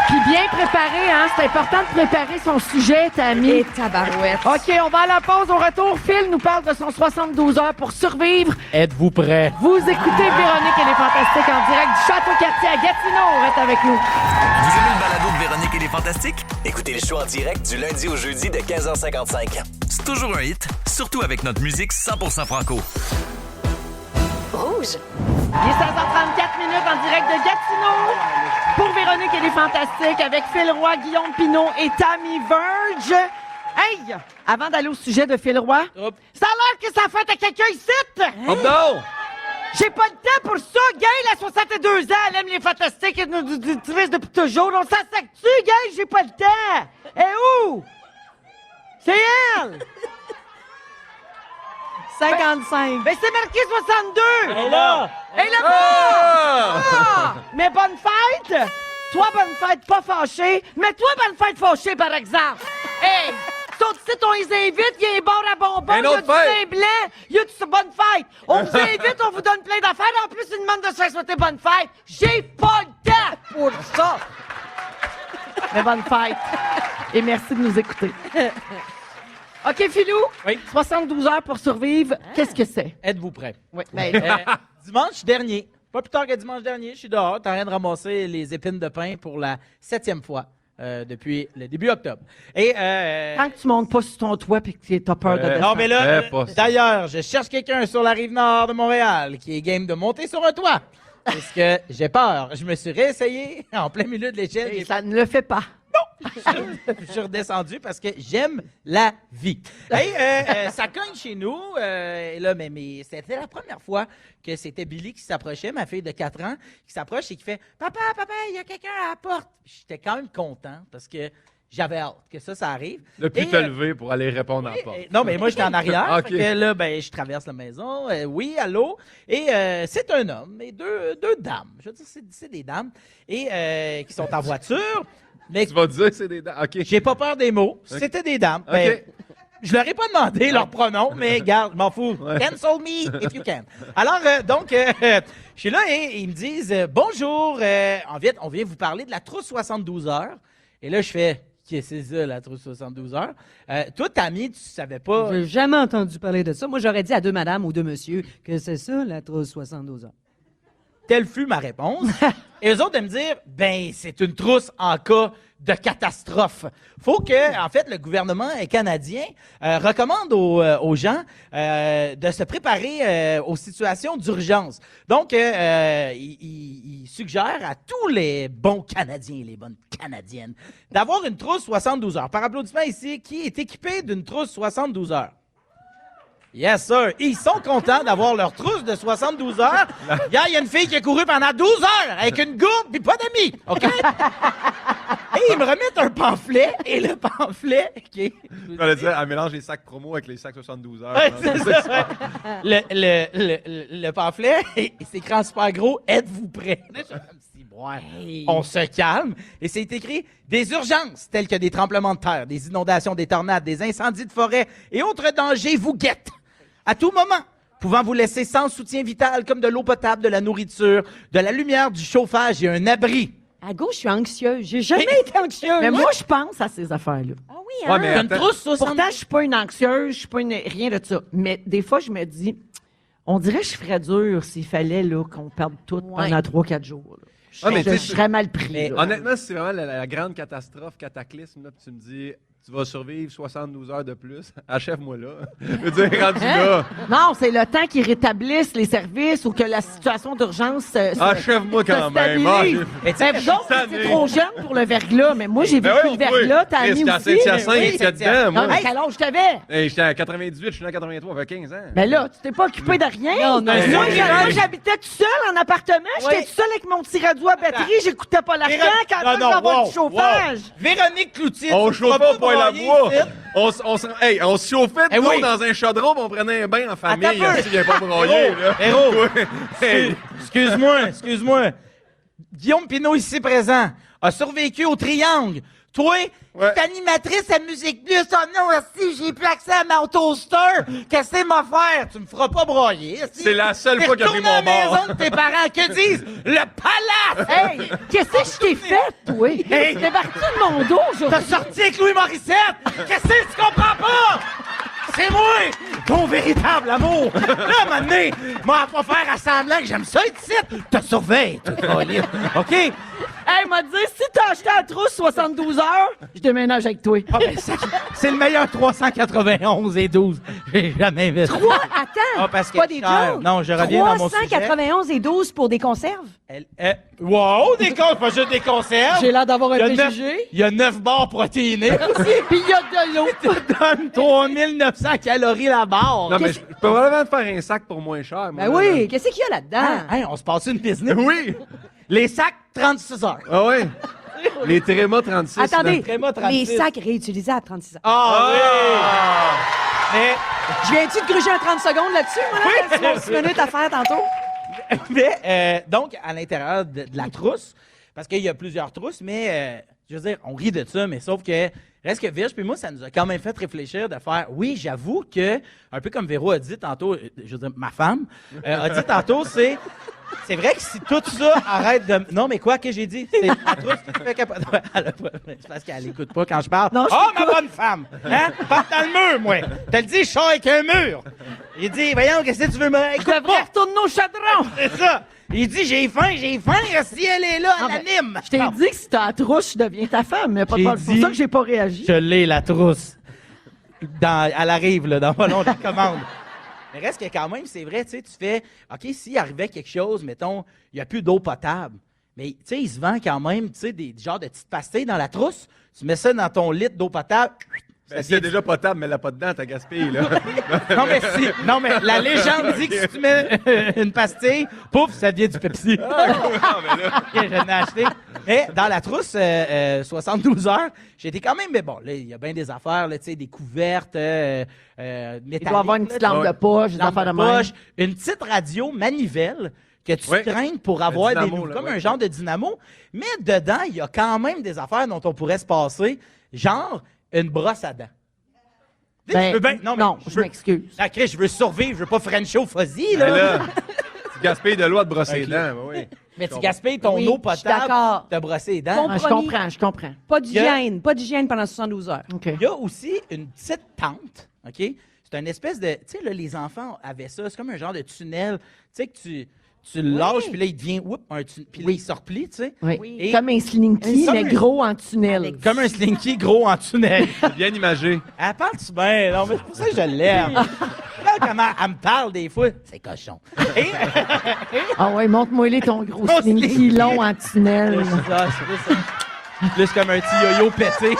Puis bien préparé, hein? C'est important de préparer son sujet, Tammy. Et tabarouette. OK, on va à la pause. Au retour, Phil nous parle de son 72 heures pour survivre. Êtes-vous prêts? Vous écoutez Véronique et les Fantastiques en direct du Château-Cartier à Gatineau. Reste avec nous. Vous aimez le balado de Véronique et les Fantastiques? Écoutez le show en direct du lundi au jeudi de 15h55. C'est toujours un hit, surtout avec notre musique 100% franco. Rouge. Il est 16h34 minutes en direct de Gatineau pour Véronique et les Fantastiques avec Phil Roy, Guillaume Pinot et Tammy Verge. Hey! Avant d'aller au sujet de Phil Roy, Hop. ça a l'air que ça fait à quelqu'un ici! Oh non! J'ai pas le temps pour ça! Gail, à 62 ans, elle aime les Fantastiques et nous utilise depuis toujours. On s'en sac-tu, Gail? J'ai pas le temps! Et où? C'est elle! 55. Ben, c'est marqué 62! Et là! Et là, ah! Mais bonne fête! Toi, bonne fête, pas fâché. Mais toi, bonne fête fâché, par exemple. Hey! Sauf ici, on les invite, il y a un bar à bonbons, il y a autre du fête. vin blanc, il y a du bonne fête. On vous invite, on vous donne plein d'affaires. En plus, une demande de se faire souhaiter bonne fête. J'ai pas le temps pour ça. Mais bonne fête. Et merci de nous écouter. OK, Philou? Oui. 72 heures pour survivre. Qu'est-ce que c'est? Êtes-vous prêts? Oui. Dimanche dernier, pas plus tard que dimanche dernier, je suis dehors, en train de ramasser les épines de pain pour la 7e fois depuis le début octobre. Et Tant que tu montes pas sur ton toit et que t'as peur de descendre. non, mais là, pas ça. d'ailleurs, je cherche quelqu'un sur la rive nord de Montréal qui est game de monter sur un toit. Parce que j'ai peur. Je me suis réessayé en plein milieu de l'échelle. Et J'ai ça ne le fait pas. je suis redescendu parce que j'aime la vie. Hey, ça cogne chez nous. Et là, mais c'était la première fois que c'était Billy qui s'approchait, ma fille de 4 ans, qui s'approche et qui fait « Papa, il y a quelqu'un à la porte. » J'étais quand même content parce que j'avais hâte que ça arrive. Depuis Et, te lever pour aller répondre à la porte. non, mais moi, j'étais en arrière. Ok. Fait que là, je traverse la maison. Oui, allô? Et c'est un homme et deux dames. Je veux dire, c'est des dames. Et qui sont en voiture. Mais Tu vas dire que c'est des dents. OK. j'ai pas peur des mots. C'était des dames. OK. Je leur ai pas demandé leur pronom, mais garde, je m'en fous. Cancel me if you can. Alors, je suis là et ils me disent bonjour, on vient vous parler de la trousse 72 heures. Et là, je fais qu'est-ce que c'est ça, la trousse 72 heures? Toi, Tammy, tu savais pas. J'ai jamais entendu parler de ça. Moi, j'aurais dit à 2 madames ou 2 monsieur que c'est ça, la trousse 72 heures. Telle fut ma réponse. Et eux autres de me dire, c'est une trousse en cas de catastrophe. Faut que, en fait, le gouvernement canadien recommande aux gens de se préparer aux situations d'urgence. Donc, il suggère à tous les bons Canadiens et les bonnes Canadiennes d'avoir une trousse 72 heures. Par applaudissement ici, qui est équipé d'une trousse 72 heures? Yes, sir. Ils sont contents d'avoir leur trousse de 72 heures. Hier, il y a une fille qui a couru pendant 12 heures avec une gourde puis pas d'amis. OK? Et ils me remettent un pamphlet. Et le pamphlet, OK. J'allais dire, elle mélange les sacs promo avec les sacs 72 heures. Ouais, c'est ça. Le pamphlet, c'est écrit en super gros. Êtes-vous prêts? Là, je me dis, ouais, on se calme. Et c'est écrit des urgences telles que des tremblements de terre, des inondations, des tornades, des incendies de forêt et autres dangers vous guettent. À tout moment, pouvant vous laisser sans soutien vital comme de l'eau potable, de la nourriture, de la lumière, du chauffage et un abri. À gauche, je suis anxieuse. J'ai jamais été anxieuse. Mais moi, je pense à ces affaires-là. Ah oui, Ouais, hein? mais T'as une attends. trousse 72 Pourtant, je suis pas une anxieuse, je suis pas rien de ça. Mais des fois, je me dis, on dirait que je ferais dur s'il fallait là, qu'on perde tout pendant 3-4 jours. Là. mais Je tu sais, serais mal pris. mais là. Honnêtement, c'est vraiment la grande catastrophe, cataclysme, là, puis tu me dis, tu vas survivre 72 heures de plus, achève-moi là. Je veux dire, rendu là, Non, c'est le temps qu'ils rétablissent les services ou que la situation d'urgence achève-moi quand se même. stabilise. Mais tu sais, Ben, vous autres, tanné. c'est trop jeune pour le verglas, mais moi, j'ai Ben vécu oui, le verglas, t'as mis J'étais à aussi. Saint-Hyacinthe, Oui, j'étais dedans, Non, moi. mais quel âge t'avais? Hey, j'étais à 98, je suis né en 83, ça fait 15 ans. Ben là, tu t'es pas occupé de rien. Non, non, Moi, non. moi, j'habitais tout seul en appartement. J'étais Oui. tout seul avec mon petit radio à batterie. J'écoutais pas la fin quand Non, on non, va avoir wow, du chauffage. wow. Véronique Cloutier, On tu me feras chauffait au pas poêle à broyer bois. ici. On se chauffait de Eh l'eau oui. dans un chaudron, puis on prenait un bain en famille. Attends un peu. S'il vient pas broyer, là. Héros. Ouais. Hey. Excuse-moi. Guillaume Pinault, ici présent, a survécu au triangle. Toi, Ouais. t'es animatrice à Musique Plus. Oh non, si j'ai plus accès à mon toaster, qu'est-ce que c'est m'a faire? Tu me feras pas broyer. esti. C'est la seule T'es fois qu'il a pris retourné à mon la bord. maison de tes parents. Que disent? Le palace! Hey, qu'est-ce que je t'ai fait, toi? Hey. T'es parti de mon dos T'as aujourd'hui. sorti avec Louis Morissette! Qu'est-ce que tu comprends pas? C'est moi! Ton véritable amour! Là, à un moment donné, moi, pas faire à semblant que j'aime ça, ici! Te surveille, toi, Caroline. OK? Hey, m'a dit, si t'as acheté la trousse 72 heures, je déménage avec toi. Ah, ben, c'est le meilleur 391 et 12. J'ai jamais vu ça. Quoi? Attends. Ah, parce que pas des cher. jokes. Non, je reviens dans mon sujet. 391 et 12 pour des conserves? Wow, des conserves, pas juste des conserves. J'ai l'air d'avoir un Il y a préjugé. Il y a 9 barres protéinées. Puis il y a de l'eau. Tu te donnes 3900 calories la barre. Non, mais je peux vraiment te faire un sac pour moins cher. moi, Ben là, oui, qu'est-ce qu'il y a là-dedans? Hey, on se passe une business. là. Oui! Les sacs, 36 heures. Ah ouais? Les Tréma 36. Attendez, le Tréma 36. les sacs réutilisables à 36 ans. Ah oui! Je viens-tu de gruger un 30 secondes là-dessus, moi, là? C'est mon 6 minutes à faire tantôt. Donc, à l'intérieur de la trousse, parce qu'il y a plusieurs trousses, mais je veux dire, on rit de ça, mais sauf que reste que Virge puis moi, ça nous a quand même fait réfléchir de faire, oui, j'avoue que, un peu comme Véro a dit tantôt, je veux dire, ma femme, a dit tantôt, c'est vrai que si tout ça arrête de... Non, mais quoi que j'ai dit? C'est la trousse qui te fait capoter. C'est parce qu'elle écoute pas quand je parle. Non, je Oh, ma bonne femme! Hein? Porte dans le mur, moi! T'as le dit, je sors avec un mur! Il dit, voyons, qu'est-ce que tu veux me... Je devrais retourner au chaudron. C'est ça! Il dit, j'ai faim! Si elle est là, Non, elle mais anime! Je t'ai dit que si t'as la trousse, je deviens ta femme. Mais pas de J'ai problème. C'est dit- pour ça que j'ai pas réagi. Je l'ai, la trousse. Elle arrive, là, dans pas long, la commande. Mais reste que quand même, c'est vrai, tu sais, tu fais, OK, s'il arrivait quelque chose, mettons, il n'y a plus d'eau potable. Mais, tu sais, il se vend quand même, tu sais, des genres de petites pastilles dans la trousse. Tu mets ça dans ton litre d'eau potable, Ben, c'est déjà potable, mais elle n'a pas dedans, t'as gaspillé, là. Non, mais la légende dit que si tu mets une pastille, pouf, ça devient du Pepsi. Ok, j'en ai acheté. Mais dans la trousse, 72 heures, j'ai été quand même... Mais bon, là, il y a bien des affaires, là, tu sais, des couvertes métalliques. Il doit avoir une petite lampe de poche, des lampe affaires de de même. poche, une petite radio manivelle que tu Ouais. traînes pour avoir Le des dynamo, là, comme ouais. un genre de dynamo. Mais dedans, il y a quand même des affaires dont on pourrait se passer, genre une brosse à dents. Tu sais, Ben, je veux bien- non, mais je m'excuse. Sacré, je veux survivre, je veux pas Frencher au fuzzy, Ben là. là, tu gaspilles de l'eau à te brosser les Ok. dents, ben oui. Mais tu gaspilles ton Oui, eau je suis potable d'accord. pour te brosser les dents. Ah, je comprends. Pas d'hygiène pendant 72 heures. OK. Il y a aussi une petite tente, OK? C'est une espèce de... Tu sais, là, les enfants avaient ça. C'est comme un genre de tunnel. Tu sais, que tu le lâches, puis là, il devient... Puis là, il se replie, tu sais. Oui. Oui. Et- Comme un slinky, Comme mais un- gros en tunnel. Comme un slinky gros en tunnel. C'est bien imagé. Elle parle-tu bien? Non, mais c'est pour ça que je l'aime. Regarde comment elle me parle des fois. C'est cochon. Et... Ah ouais, montre-moi les ton gros Ton slinky slinky. long en tunnel. C'est ça, c'est plus comme un petit yo-yo pété.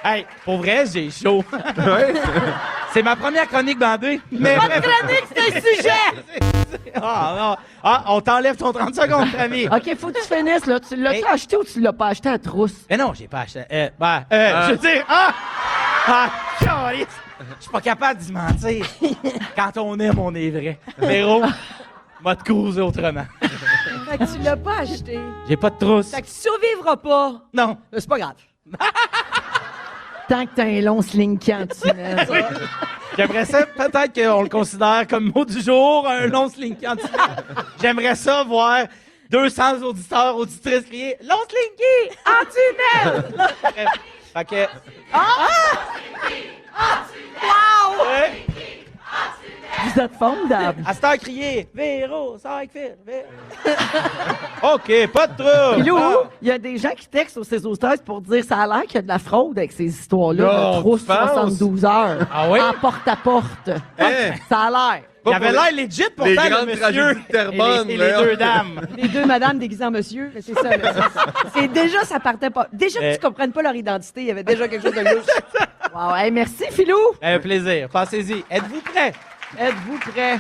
Hey, pour vrai, j'ai chaud. Ouais. C'est ma première chronique bandée. Mais chronique, c'est un sujet! Ah, non. Ah, on t'enlève ton 30 secondes, ami. OK, faut que tu finisses, là. Tu l'as-tu Hey. acheté ou tu l'as pas acheté à trousse? Mais non, j'ai pas acheté. Je veux dire, câlisse. Je suis pas capable d'y mentir. Quand on aime, on est vrai. Véro, m'a te cruiser autrement. Fait que tu l'as pas acheté. J'ai pas de trousse. Fait que tu survivras pas. Non. C'est pas grave. Tant que t'as un long slinky en tunnel. J'aimerais ça, peut-être qu'on le considère comme mot du jour, un long slinky en tunnel. J'aimerais ça voir 200 auditeurs, auditrices crier « Long slinky en tunnel! » Fait que... Wow! Ouais. Vous êtes formidable. À cette heure, crier « Véro, sors avec Phil! OK, pas de trouble! Pilou, il y a des gens qui textent au 16-13 pour dire ça a l'air qu'il y a de la fraude avec ces histoires-là Non, de trousse tu penses? 72 heures. Ah oui? En porte-à-porte. Hein? Ça a l'air. Il avait l'air legit pourtant, les le grandes monsieur tragédies de Terrebonne, et les là. deux dames. Les deux madames déguisées en monsieur, c'est ça. là. C'est déjà, ça partait pas. Déjà que tu comprennes pas leur identité, il y avait déjà quelque chose de louche. Wow, hey, merci, Philou. Un plaisir. Passez-y. Êtes-vous prêts? Êtes-vous prêts?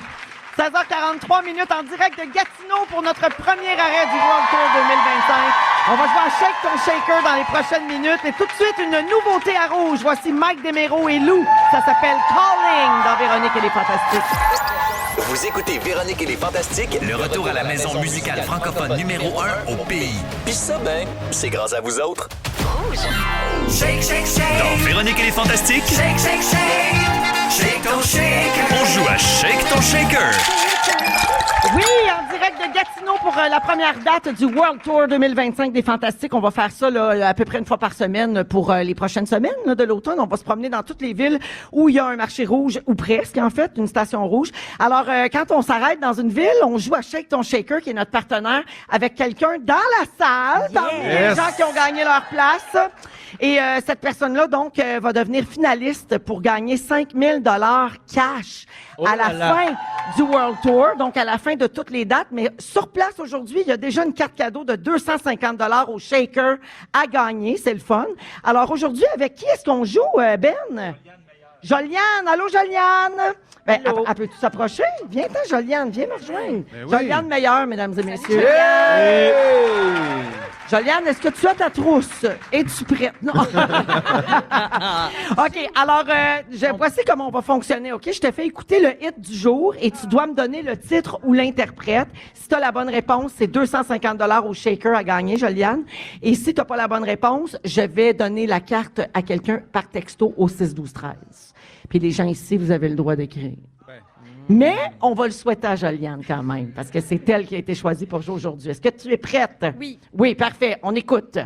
16h43 minutes en direct de Gatineau pour notre premier arrêt du World Tour 2025. On va jouer à Shake ton Shaker dans les prochaines minutes. Et tout de suite, une nouveauté à rouge. Voici Mike Desméraud et Lou. Ça s'appelle Calling dans Véronique et les Fantastiques. Vous écoutez Véronique et les Fantastiques, le retour à la maison musicale francophone numéro 1 au pays. Puis ça, ben, c'est grâce à vous autres. Shake, shake, shake. Dans Véronique et les Fantastiques, Shake, shake, shake. Shake ton shaker. on joue à Shake ton Shaker. Oui, en direct de Gatineau pour la première date du World Tour 2025 des Fantastiques. On va faire ça là, à peu près une fois par semaine pour les prochaines semaines là, de l'automne. On va se promener dans toutes les villes où il y a un marché rouge, ou presque en fait, une station rouge. Alors, quand on s'arrête dans une ville, on joue à Shake ton Shaker, qui est notre partenaire, avec quelqu'un dans la salle, parmi les Yes. gens qui ont gagné leur place. Et cette personne-là, donc, va devenir finaliste pour gagner 5 000 cash à la là là. fin du World Tour, donc à la fin de toutes les dates. Mais sur place aujourd'hui, il y a déjà une carte cadeau de 250 au Shaker à gagner. C'est le fun. Alors aujourd'hui, avec qui est-ce qu'on joue, Ben? Joliane. Allô, Joliane? Ben, peux-tu s'approcher? Viens-t'en, Joliane. Viens me rejoindre. Ben oui. Joliane Meilleure, mesdames et messieurs. Hey! Joliane, est-ce que tu as ta trousse? Es-tu prête? Non. OK, alors, voici comment on va fonctionner, OK? Je te fais écouter le hit du jour et tu dois me donner le titre ou l'interprète. Si tu as la bonne réponse, c'est 250 au Shaker à gagner, Joliane. Et si tu n'as pas la bonne réponse, je vais donner la carte à quelqu'un par texto au 6-12-13. Puis les gens ici, vous avez le droit d'écrire. Mais on va le souhaiter à Joliane quand même, parce que c'est elle qui a été choisie pour jouer aujourd'hui. Est-ce que tu es prête? Oui. Oui, parfait. On écoute.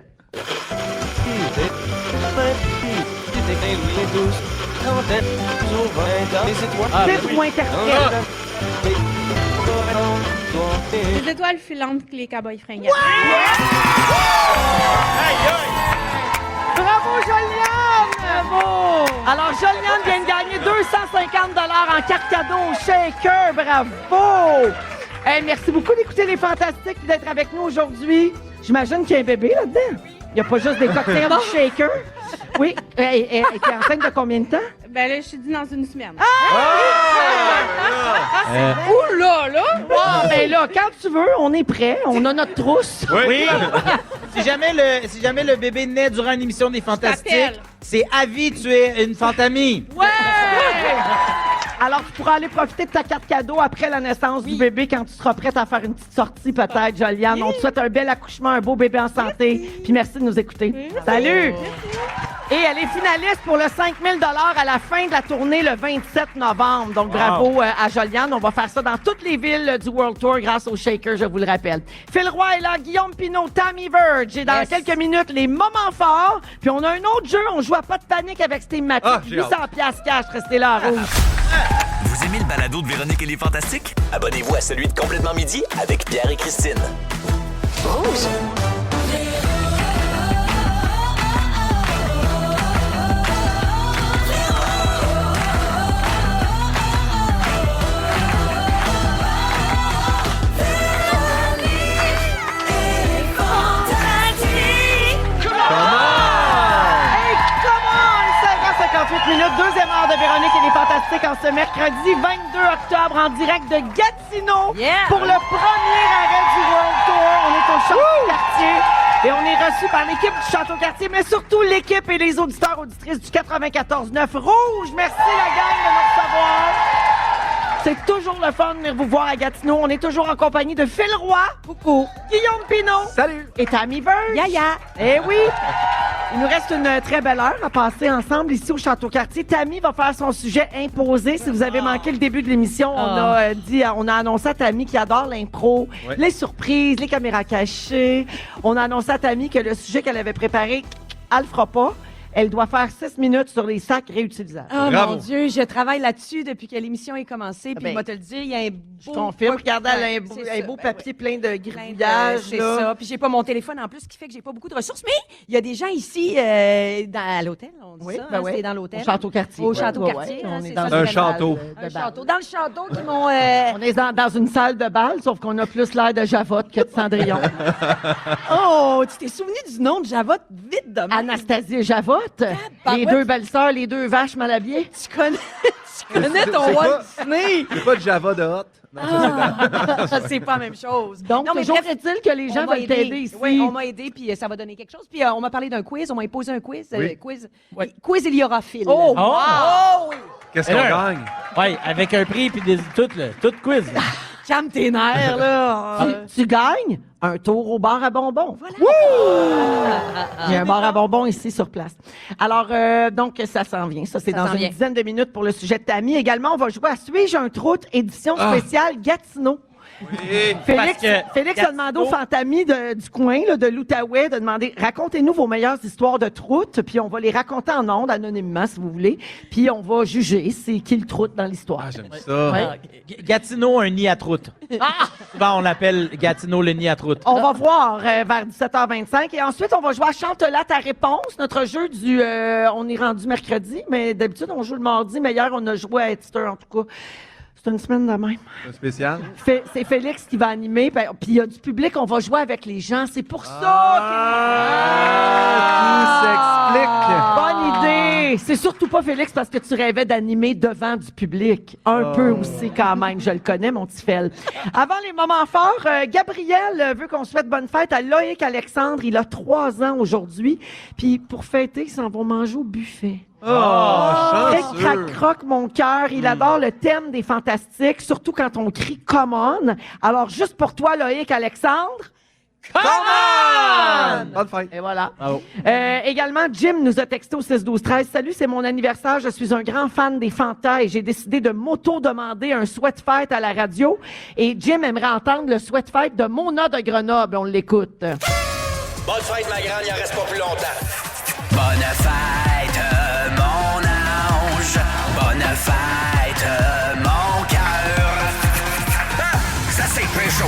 Titre ou interprète? Les étoiles filantes que les cowboys fringants. Bravo, Joliane! Bravo! Alors, Joliane vient de gagner 250 en carte cadeau au Shaker. Bravo! Hey, merci beaucoup d'écouter les Fantastiques et d'être avec nous aujourd'hui. J'imagine qu'il y a un bébé là-dedans. Il n'y a pas juste des cocktails du shaker. Oui. Elle était enceinte de combien de temps? Ben là, je suis dit dans une semaine. Ouh là, là! Bon, ben là, quand tu veux, on est prêt. On a notre trousse. Oui. si jamais le bébé naît durant une émission des Fantastiques, t'appelle. c'est à vie, tu es une fantamie. Ouais! Alors, tu pourras aller profiter de ta carte cadeau après la naissance du bébé quand tu seras prête à faire une petite sortie, peut-être, Joliane. On te souhaite un bel accouchement, un beau bébé en santé. Puis merci de nous écouter. Salut! Et elle est finaliste pour le 5 000 à la fin de la tournée le 27 novembre. Donc, bravo à Joliane. On va faire ça dans toutes les villes du World Tour grâce au Shaker, je vous le rappelle. Phil Roy est là, Guillaume Pinault, Tammy Verge. Et dans quelques minutes, les moments forts. Puis on a un autre jeu. On joue à pas de panique avec Steve Mathieu. 800 piastres cash. Restez là, à Rouge. Vous aimez le balado de Véronique et les Fantastiques? Abonnez-vous à celui de Complètement Midi avec Pierre et Christine. Rouge. Minutes, deuxième heure de Véronique et les Fantastiques en ce mercredi 22 octobre en direct de Gatineau pour le premier arrêt du World Tour. On est au Château-Cartier et on est reçu par l'équipe du Château-Cartier, mais surtout l'équipe et les auditeurs auditrices du 94.9 Rouge. Merci la gang de nous recevoir. C'est toujours le fun de venir vous voir à Gatineau. On est toujours en compagnie de Phil Roy. Coucou. Guillaume Pinault. Salut. Et Tammy Verge. Yaya. Eh oui. Il nous reste une très belle heure à passer ensemble ici au Château-Cartier. Tammy va faire son sujet imposé. Si vous avez manqué le début de l'émission, on a annoncé à Tammy qui adore l'impro, les surprises, les caméras cachées. On a annoncé à Tammy que le sujet qu'elle avait préparé, elle le fera pas. Elle doit faire 6 minutes sur les sacs réutilisables. Oh Bravo. mon Dieu, je travaille là-dessus depuis que l'émission est commencée. Puis ben, il va te le dire, il y a un beau... Je confirme. Regardez, elle a un beau, c'est un ça, beau ben papier plein de Plein gribouillages. c'est là. ça. Puis j'ai pas mon téléphone en plus, ce qui fait que j'ai pas beaucoup de ressources. Mais il y a des gens ici à l'hôtel, on dit Oui, ça, ben hein, oui. c'est dans l'hôtel. Au Château-Cartier. Au Château-Cartier, on hein, est c'est dans ça, un c'est château. Un château. Dans le château qui m'ont... On est dans une salle de bal, sauf qu'on a plus l'air de Javotte que de Cendrillon. Oh, tu t'es souvenu du nom de Javotte vite de même. Anastasie et Javotte. Les deux belles sœurs, les deux vaches mal habillées. Tu connais ton c'est Walt pas- Disney. C'est pas de Java de hot. Non, C'est pas la même chose. Donc, non, mais toujours bref, est-il que les gens on m'a veulent t'aider ici. Oui, on m'a aidé, puis ça va donner quelque chose. Puis on m'a parlé d'un quiz, on m'a imposé un quiz. Oui. Quiz, il y aura Phil. Oh! oui! Qu'est-ce qu'on gagne? Oui, avec un prix puis tout quiz. Calme tes nerfs, là. Tu gagnes un tour au bar à bonbons. Voilà. Il y a un bar à bonbons ici sur place. Alors, donc, ça s'en vient. Ça, c'est Ça dans s'en une vient. dizaine de minutes pour le sujet de Tammy. Également, on va jouer à Suis-je un troute, édition spéciale Gatineau. Félix, Parce que Félix a demandé aux fantamis du coin, là, de l'Outaouais, de demander, racontez-nous vos meilleures histoires de troute, puis on va les raconter en ondes, anonymement, si vous voulez, puis on va juger c'est qui le troute dans l'histoire. Ah, j'aime ça. Gatineau, un nid à troute. Souvent, on l'appelle Gatineau le nid à troute. On va voir vers 17h25 et ensuite on va jouer à Chante-la ta réponse, notre jeu du on est rendu mercredi, mais d'habitude on joue le mardi, mais hier on a joué à Edster en tout cas. C'est une semaine de même. Un spécial. C'est Félix qui va animer, puis il y a du public, on va jouer avec les gens, c'est pour ça Tout s'explique. Bonne idée! C'est surtout pas Félix parce que tu rêvais d'animer devant du public. Un peu aussi quand même, je le connais, mon petit Fel. Avant les moments forts, Gabriel veut qu'on souhaite bonne fête à Loïc Alexandre. Il a 3 ans aujourd'hui. Puis pour fêter, ils s'en vont manger au buffet. Très crac-croc, mon cœur. Il adore le thème des Fantastiques, surtout quand on crie « Come on ». Alors, juste pour toi, Loïc Alexandre, come on! Bonne fête. Et voilà. Bravo. Également, Jim nous a texté au 6-12-13. Salut, c'est mon anniversaire. Je suis un grand fan des Fantas et j'ai décidé de m'auto-demander un souhait de fête à la radio. Et Jim aimerait entendre le souhait de fête de Mona de Grenoble. On l'écoute. Bonne fête, ma grande, il en reste pas plus longtemps. Bonne fête, mon ange. Bonne fête, mon cœur. Ah, ça, c'est Pécho.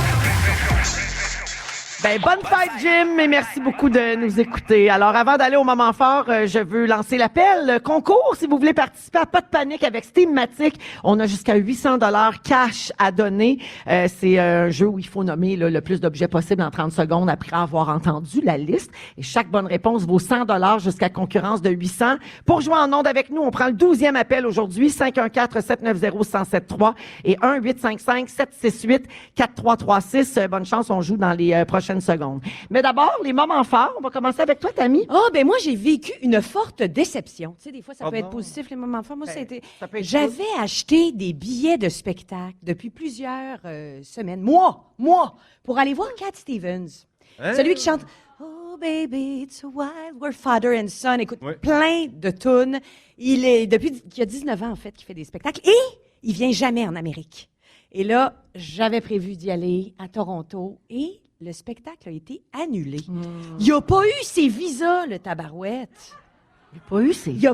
Ben, bonne fête, Jim, et merci beaucoup de nous écouter. Alors, avant d'aller au moment fort, je veux lancer l'appel. Concours, si vous voulez participer à Pas de panique avec Steamatic, on a jusqu'à 800 $ cash à donner. C'est un jeu où il faut nommer là, le plus d'objets possible en 30 secondes après avoir entendu la liste. Et chaque bonne réponse vaut 100 $ jusqu'à concurrence de 800. Pour jouer en ondes avec nous, on prend le 12e appel aujourd'hui, 514-790-1073 et 1-855-768-4336. Bonne chance, on joue dans les prochaines secondes. Mais d'abord, les moments forts. On va commencer avec toi, Tammy. Ben moi, j'ai vécu une forte déception. Tu sais, des fois, ça peut être positif, les moments forts. Moi, j'avais acheté des billets de spectacle depuis plusieurs semaines, mois, pour aller voir Cat Stevens. Celui qui chante « Oh, baby, it's a wild world, father and son ». Écoute, plein de tunes. Depuis qu'il a 19 ans, en fait, qu'il fait des spectacles. Et il vient jamais en Amérique. Et là, j'avais prévu d'y aller à Toronto et le spectacle a été annulé. Il n'a pas eu ses visas, le tabarouette. Il n'a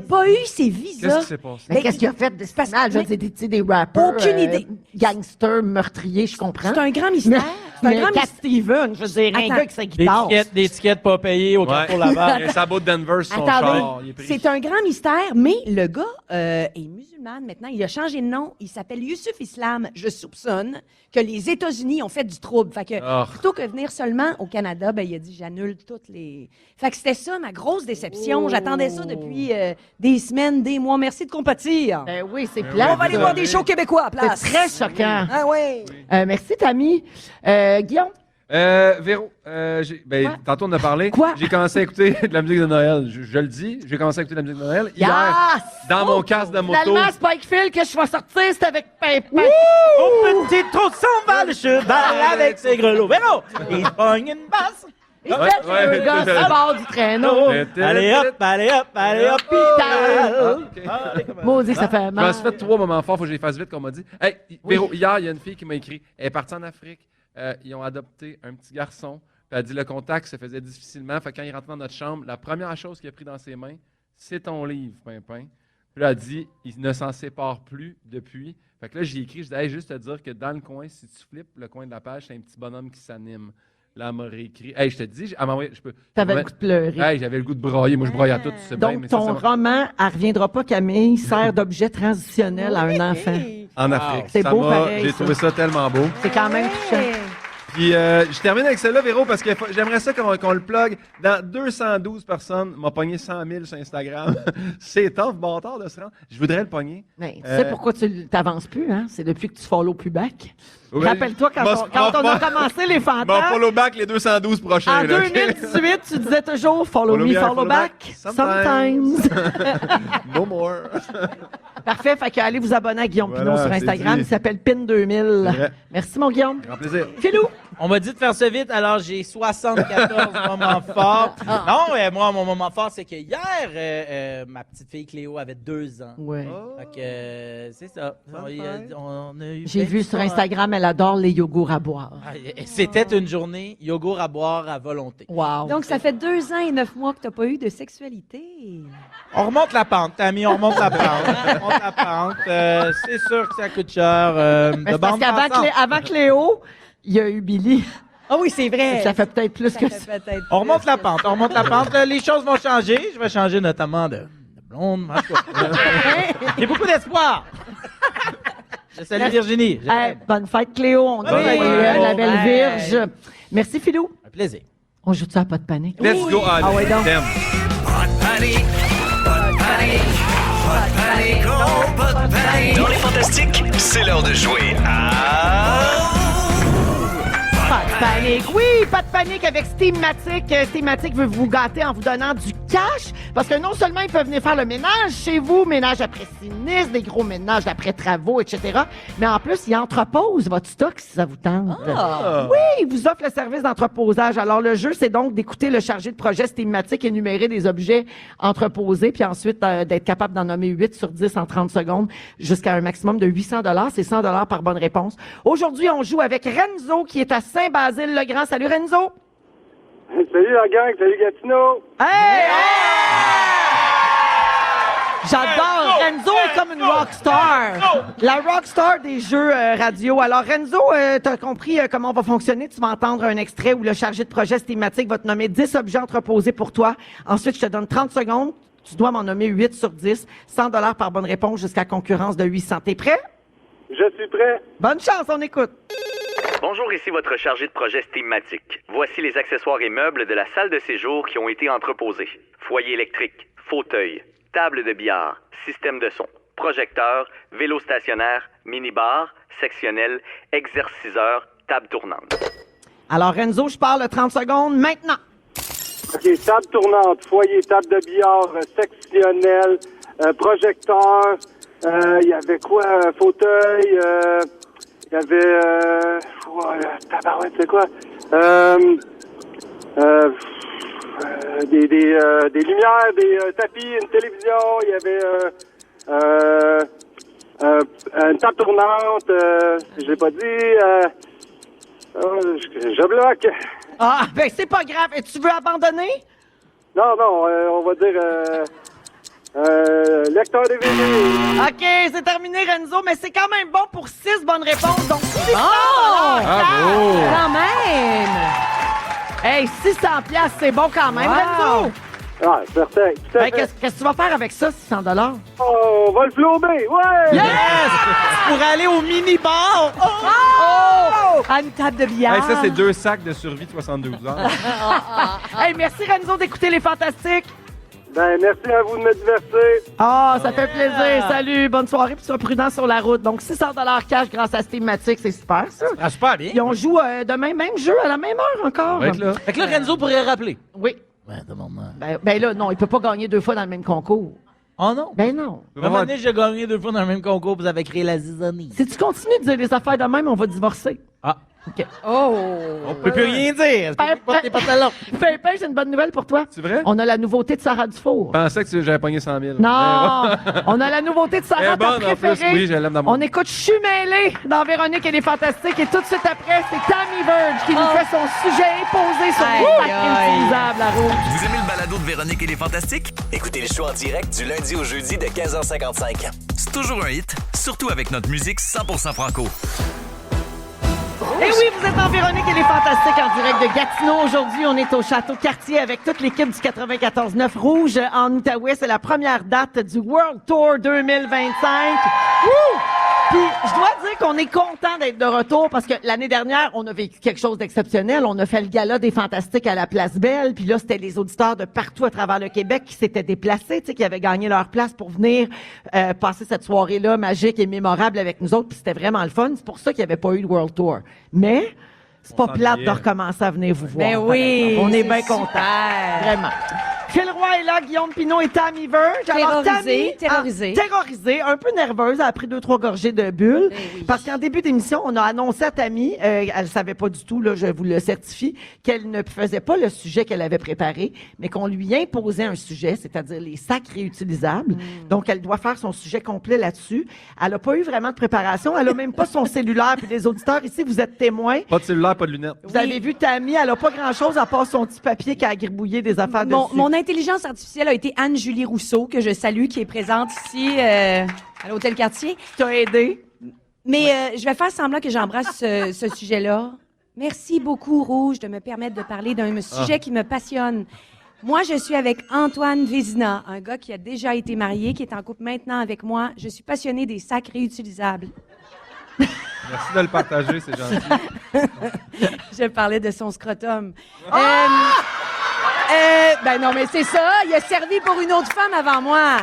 pas eu ses visas. Qu'est-ce qui s'est passé? Mais qu'est-ce qu'il a fait de spécial? Je veux dire, des rappers. Aucune idée. Gangsters, meurtriers, je comprends. C'est un grand mystère. Mais Cat Stevens, je veux dire, un gars avec sa guitare. Des tickets pas payés au Carrefour Laval. Il a un sabot de Denver sur son char. C'est un grand mystère, mais le gars est musulman maintenant. Il a changé de nom. Il s'appelle Youssouf Islam. Je soupçonne que les États-Unis ont fait du trouble. Fait que plutôt que venir seulement au Canada, ben il a dit j'annule toutes les. Fait que c'était ça ma grosse déception. J'attendais ça depuis des semaines, des mois. Merci de compatir. Ben oui, c'est plat. On va aller voir des shows québécois à place. C'est très choquant. Ah oui. Merci, Tammy. Guillaume? Véro, tantôt on a parlé. Quoi? J'ai commencé à écouter de la musique de Noël. Je le dis, j'ai commencé à écouter de la musique de Noël. Hier, dans mon casque de moto. Finalement, Spikefield, que je vais sortir, c'est avec Pimpin. Au petit trou s'en va le cheval avec ses grelots. Véro! Il pogne une basse. Il fait le gars sur le bord du traîneau. Allez hop, Maudit que ça fait Je m'en mal. suis fait 3 moments forts, faut que je les fasse vite, qu'on m'a dit. Hey, Véro, hier, il y a une fille qui m'a écrit. Elle est partie en Afrique. Ils ont adopté un petit garçon. Puis elle a dit le contact se faisait difficilement. Fait que quand il rentrait dans notre chambre, la première chose qu'il a pris dans ses mains, c'est ton livre, Pimpin. Puis là, elle a dit, il ne s'en sépare plus depuis. Fait que là, j'ai écrit, je dis, hey, juste te dire que dans le coin, si tu flippes le coin de la page, c'est un petit bonhomme qui s'anime. Là, elle m'a réécrit. Hey, je te dis, elle m'a envoyé, je peux. T'avais le goût de pleurer. Hey, j'avais le goût de broyer. Moi, je broyais à tout, tu sais bien. Donc, ton roman, elle ne reviendra pas, Camille, sert d'objet transitionnel à un enfant. En Afrique. C'est beau, pareil. J'ai trouvé ça tellement beau. C'est quand même touchant. Puis, je termine avec celle-là, Véro, parce que j'aimerais ça qu'on le plug. Dans 212 personnes, m'a pogné 100 000 sur Instagram. C'est tough, bâtard, de se rendre. Je voudrais le pogner. Mais tu sais pourquoi tu t'avances plus, hein? C'est depuis que tu follow plus back. Oui. Rappelle-toi quand on a commencé les Bon, fantasmes. follow back les 212 prochains. En 2018, tu disais toujours follow me, follow back. Sometimes. No more. Parfait. Fait que allez vous abonner à Guillaume Pinot sur Instagram. Il s'appelle Pin2000. Merci, mon Guillaume. Grand plaisir. Philou. On m'a dit de faire ça vite, alors j'ai 74 moments forts. Non, moi, mon moment fort, c'est que hier, ma petite fille Cléo avait 2 ans. Ouais. Fait que c'est ça. On a eu J'ai vu sur Instagram, elle adore les yogourts à boire. C'était une journée yogourt à boire à volonté. Wow. Donc, ça fait 2 ans et 9 mois que tu n'as pas eu de sexualité. On remonte la pente, Tammy, on remonte la pente. C'est sûr que ça coûte cher. Mais c'est parce qu'avant Cléo, il y a eu Billy. Ah oui, c'est vrai. Ça fait peut-être plus que ça. On remonte la pente. Les choses vont changer. Je vais changer notamment de blonde. J'ai beaucoup d'espoir. Je salue Virginie. Hey, bonne fête, Cléo. On dit la belle Virge. Merci, Philou. Un plaisir. On joue ça à pas de panique. Let's go, Anne. Ah ouais, donc. Pas de panique, pas de panique, pas de panique, oh, pas de panique. Dans les Fantastiques, c'est l'heure de jouer à... Pas de panique. Oui, pas de panique avec Steamatic. Steamatic veut vous gâter en vous donnant du cash parce que non seulement ils peuvent venir faire le ménage chez vous, ménage après sinistre, des gros ménages après travaux, etc., mais en plus, ils entreposent votre stock si ça vous tente. Oui, ils vous offrent le service d'entreposage. Alors, le jeu, c'est donc d'écouter le chargé de projet Steamatic énumérer des objets entreposés puis ensuite d'être capable d'en nommer 8 sur 10 en 30 secondes jusqu'à un maximum de 800 $. C'est 100 $ par bonne réponse. Aujourd'hui, on joue avec Renzo qui est à Saint-Basile-le-Grand. Salut, Renzo! Salut la gang, salut Gatineau! Hey! J'adore. Renzo est comme une rockstar. La rockstar des jeux radio. Alors, Renzo, t'as compris comment on va fonctionner. Tu vas entendre un extrait où le chargé de projet thématique va te nommer 10 objets entreposés pour toi. Ensuite, je te donne 30 secondes. Tu dois m'en nommer 8 sur 10. 100 $ par bonne réponse jusqu'à concurrence de 800. T'es prêt? Je suis prêt. Bonne chance, on écoute. Bonjour, ici votre chargé de projet thématique. Voici les accessoires et meubles de la salle de séjour qui ont été entreposés. Foyer électrique, fauteuil, table de billard, système de son, projecteur, vélo stationnaire, mini-bar, sectionnel, exerciceur, table tournante. Alors, Renzo, je parle 30 secondes maintenant. OK, table tournante, foyer, table de billard, sectionnel, projecteur, il y avait quoi? Fauteuil, il y avait... tabarouette, c'est quoi? Des lumières, des tapis, une télévision, il y avait une table tournante, je l'ai pas dit, je bloque. Ah, ben c'est pas grave. Et tu veux abandonner? Non, on va dire lecteur DVD. OK, c'est terminé, Renzo, mais c'est quand même bon pour 6 bonnes réponses. Donc, 600 Bravo! Quand même! Hey, 600 $, c'est bon quand même, Renzo. Ah, certain. Tout à fait. Qu'est-ce que tu vas faire avec ça, 600 $? On va le flouber, ouais! Yes! Pour aller au mini-bar! À une table de billard. Hey, ça, c'est 2 sacs de survie de 72 heures. Hey, merci, Renzo, d'écouter Les Fantastiques. Ben, merci à vous de me divertir. Ah, ça fait plaisir. Salut, bonne soirée, puis sois prudent sur la route. Donc, 600 $ cash grâce à Thématique, c'est super, ça. Ah, super bien. Ils ont joué demain, même jeu, à la même heure encore. On va être là. Fait que là, Renzo pourrait rappeler. Oui. Ouais, demande-moi. Ben là, non, il peut pas gagner 2 fois dans le même concours. Oh non? Ben non. À un moment donné, j'ai gagné 2 fois dans le même concours, vous avez créé la zizanie. Si tu continues de dire des affaires de même, on va divorcer. Ah. OK. Oh! On peut plus rien dire. Pas tes pantalons. Pépin, j'ai une bonne nouvelle pour toi. C'est vrai? On a la nouveauté de Sarah Dufour. Je pensais que j'avais pogné 100 000. Non! On a la nouveauté de Elle Sarah, est ta bonne, en préférée. plus. Oui, je l'aime dans mon... On écoute Je suis mêlée dans Véronique et les Fantastiques. Et tout de suite après, c'est Tammy Verge qui nous fait son sujet imposé sur les sacs réutilisables à rouge. Vous aimez le balado de Véronique et les Fantastiques? Écoutez le show en direct du lundi au jeudi de 15h55. C'est toujours un hit, surtout avec notre musique 100% franco. Et oui, vous êtes en Véronique et les Fantastiques en direct de Gatineau. Aujourd'hui, on est au Château Cartier avec toute l'équipe du 94.9 Rouge en Outaouais. C'est la première date du World Tour 2025. Wouh! Puis, je dois dire qu'on est content d'être de retour parce que l'année dernière, on a vécu quelque chose d'exceptionnel. On a fait le gala des Fantastiques à la Place Belle. Puis là, c'était les auditeurs de partout à travers le Québec qui s'étaient déplacés, tu sais, qui avaient gagné leur place pour venir passer cette soirée-là magique et mémorable avec nous autres. Puis c'était vraiment le fun. C'est pour ça qu'il n'y avait pas eu de World Tour. Mais c'est pas plate de recommencer à venir vous voir. Ben oui, on est bien super. contents. Vraiment. Phil Roy est là, Guillaume Pinot et Tammy Verge. Alors, Tammy, terrorisée, un peu nerveuse, elle a pris 2-3 gorgées de bulles. Ben oui. Parce qu'en début d'émission, on a annoncé à Tammy, elle savait pas du tout, là, je vous le certifie, qu'elle ne faisait pas le sujet qu'elle avait préparé, mais qu'on lui imposait un sujet, c'est-à-dire les sacs réutilisables. Donc, elle doit faire son sujet complet là-dessus. Elle a pas eu vraiment de préparation. Elle a même pas son cellulaire. Puis les auditeurs ici, vous êtes témoins. Pas de cellulaire, pas de lunettes. Vous avez vu Tammy, elle a pas grand-chose à part son petit papier qui a gribouillé des affaires dessus. Mon intelligence artificielle a été Anne-Julie Rousseau, que je salue, qui est présente ici à l'Hôtel Cartier. T'as aidé. Mais je vais faire semblant que j'embrasse ce sujet-là. Merci beaucoup, Rouge, de me permettre de parler d'un sujet qui me passionne. Moi, je suis avec Antoine Vézina, un gars qui a déjà été marié, qui est en couple maintenant avec moi. Je suis passionnée des sacs réutilisables. Merci de le partager, c'est gentil. Je parlais de son scrotum. Ben non, mais c'est ça. Il a servi pour une autre femme avant moi.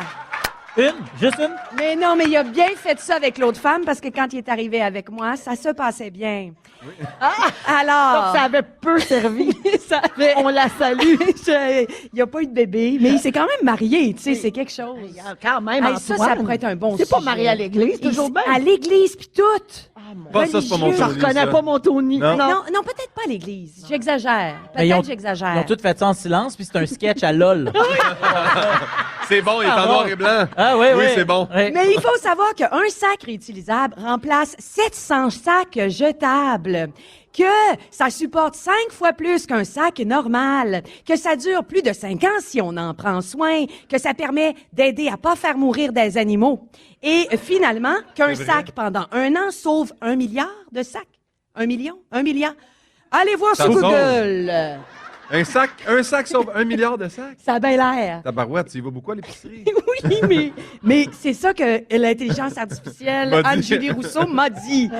Une? Juste une? Mais non, mais il a bien fait ça avec l'autre femme parce que quand il est arrivé avec moi, ça se passait bien. Oui. Alors... Donc, ça avait peu servi. On la salue. Il n'y a pas eu de bébé, mais il s'est quand même marié, tu sais, c'est quelque chose. Quand même, hey, ça pourrait être un bon sujet. C'est pas marié à l'église, toujours bien. À l'église, puis tout. Pas ça, c'est pas mon Tony. Je reconnais pas mon Tony. Non, peut-être pas à l'église. J'exagère. Peut-être j'exagère. Ils ont tous fait ça en silence, puis c'est un sketch à LOL. C'est bon, il est en noir et blanc. Ah oui, oui. C'est bon. Oui. Mais il faut savoir qu'un sac réutilisable remplace 700 sacs jetables, que ça supporte 5 fois plus qu'un sac normal, que ça dure plus de 5 ans si on en prend soin, que ça permet d'aider à pas faire mourir des animaux. Et finalement, qu'un sac pendant 1 an sauve 1 milliard de sacs. 1 million? 1 milliard? Allez voir Ça sur sauve. Google. Un sac sauve 1 milliard de sacs. Ça a bien l'air. Tabarouette, tu y vas beaucoup à l'épicerie. Oui, mais c'est ça que l'intelligence artificielle, M'a dit. Anne-Julie Rousseau, m'a dit.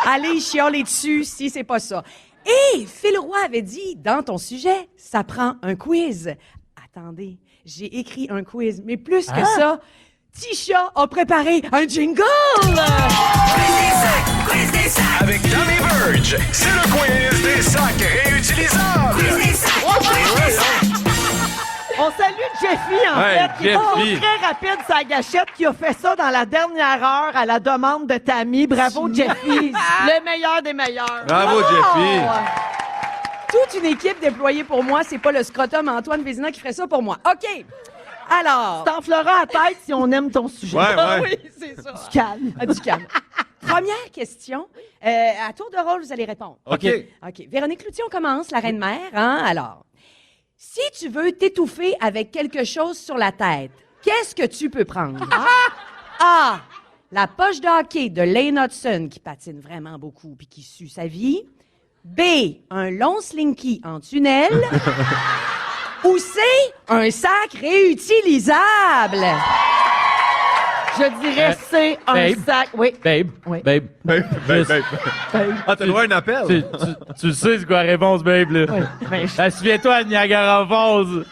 Allez chialer dessus si c'est pas ça. Et Phil Roy avait dit, dans ton sujet, ça prend un quiz. Attendez, j'ai écrit un quiz, mais plus que ça, Tisha a préparé un jingle! Quiz des sacs! Avec Tommy Verge, c'est le quiz des sacs réutilisables! Quiz des sacs! On salue Jeffy, en Ouais, fait, qui est Jeffy. très rapide sa gâchette, qui a fait ça dans la dernière heure à la demande de Tammy. Bravo, Jeffy. Le meilleur des meilleurs. Bravo, Jeffy. Toute une équipe déployée pour moi, c'est pas le scrotum Antoine Vézina qui ferait ça pour moi. OK. Alors. T'enfleras à tête si on aime ton sujet. Ouais, ouais. Oui, c'est ça. Du calme. Du calme. Première question. À tour de rôle, vous allez répondre. OK. OK. Véronique Cloutier, on commence, la reine-mère. Hein? Alors, si tu veux t'étouffer avec quelque chose sur la tête, qu'est-ce que tu peux prendre? A. La poche de hockey de Lane Hudson, qui patine vraiment beaucoup puis qui sue sa vie. B. Un long slinky en tunnel. Ou C. Un sac réutilisable. Je dirais c'est un Babe. sac. Oui. Babe, Oui. babe. Ah, t'as le droit à un appel? Tu sais c'est quoi la réponse, babe, là? Oui. Ben, je Souviens-toi de Niagara Falls.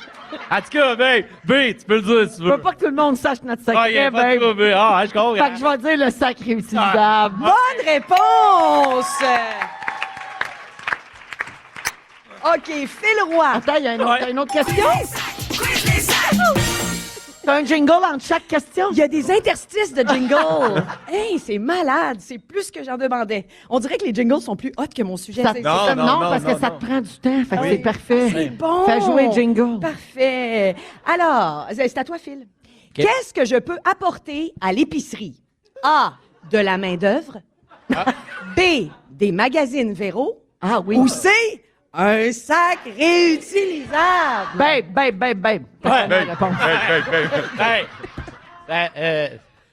En tout cas, babe, tu peux le dire si tu veux. veux pas que tout le monde sache notre Ah, y a secret, pas de babe. trouble. Ah, je comprends. Fait que je vais dire le sac réutilisable. Bonne réponse! OK, Phil Roy. Attends, il y a Ouais. une autre question? T'as un jingle entre chaque question? Il y a des interstices de jingle. Hey, c'est malade. C'est plus que j'en demandais. On dirait que les jingles sont plus hot que mon sujet. Ça- C'est- Non, ça- non, parce non, que ça non. te prend du temps. Fait que Oui. c'est parfait. C'est bon. Fais jouer le jingle. Parfait. Alors, c'est à toi, Phil. Qu'est-ce que je peux apporter à l'épicerie? A. De la main-d'œuvre. B. Des magazines Véro. Ah oui. Ou C. Un sac réutilisable. Babe. Ouais. La réponse. Hey!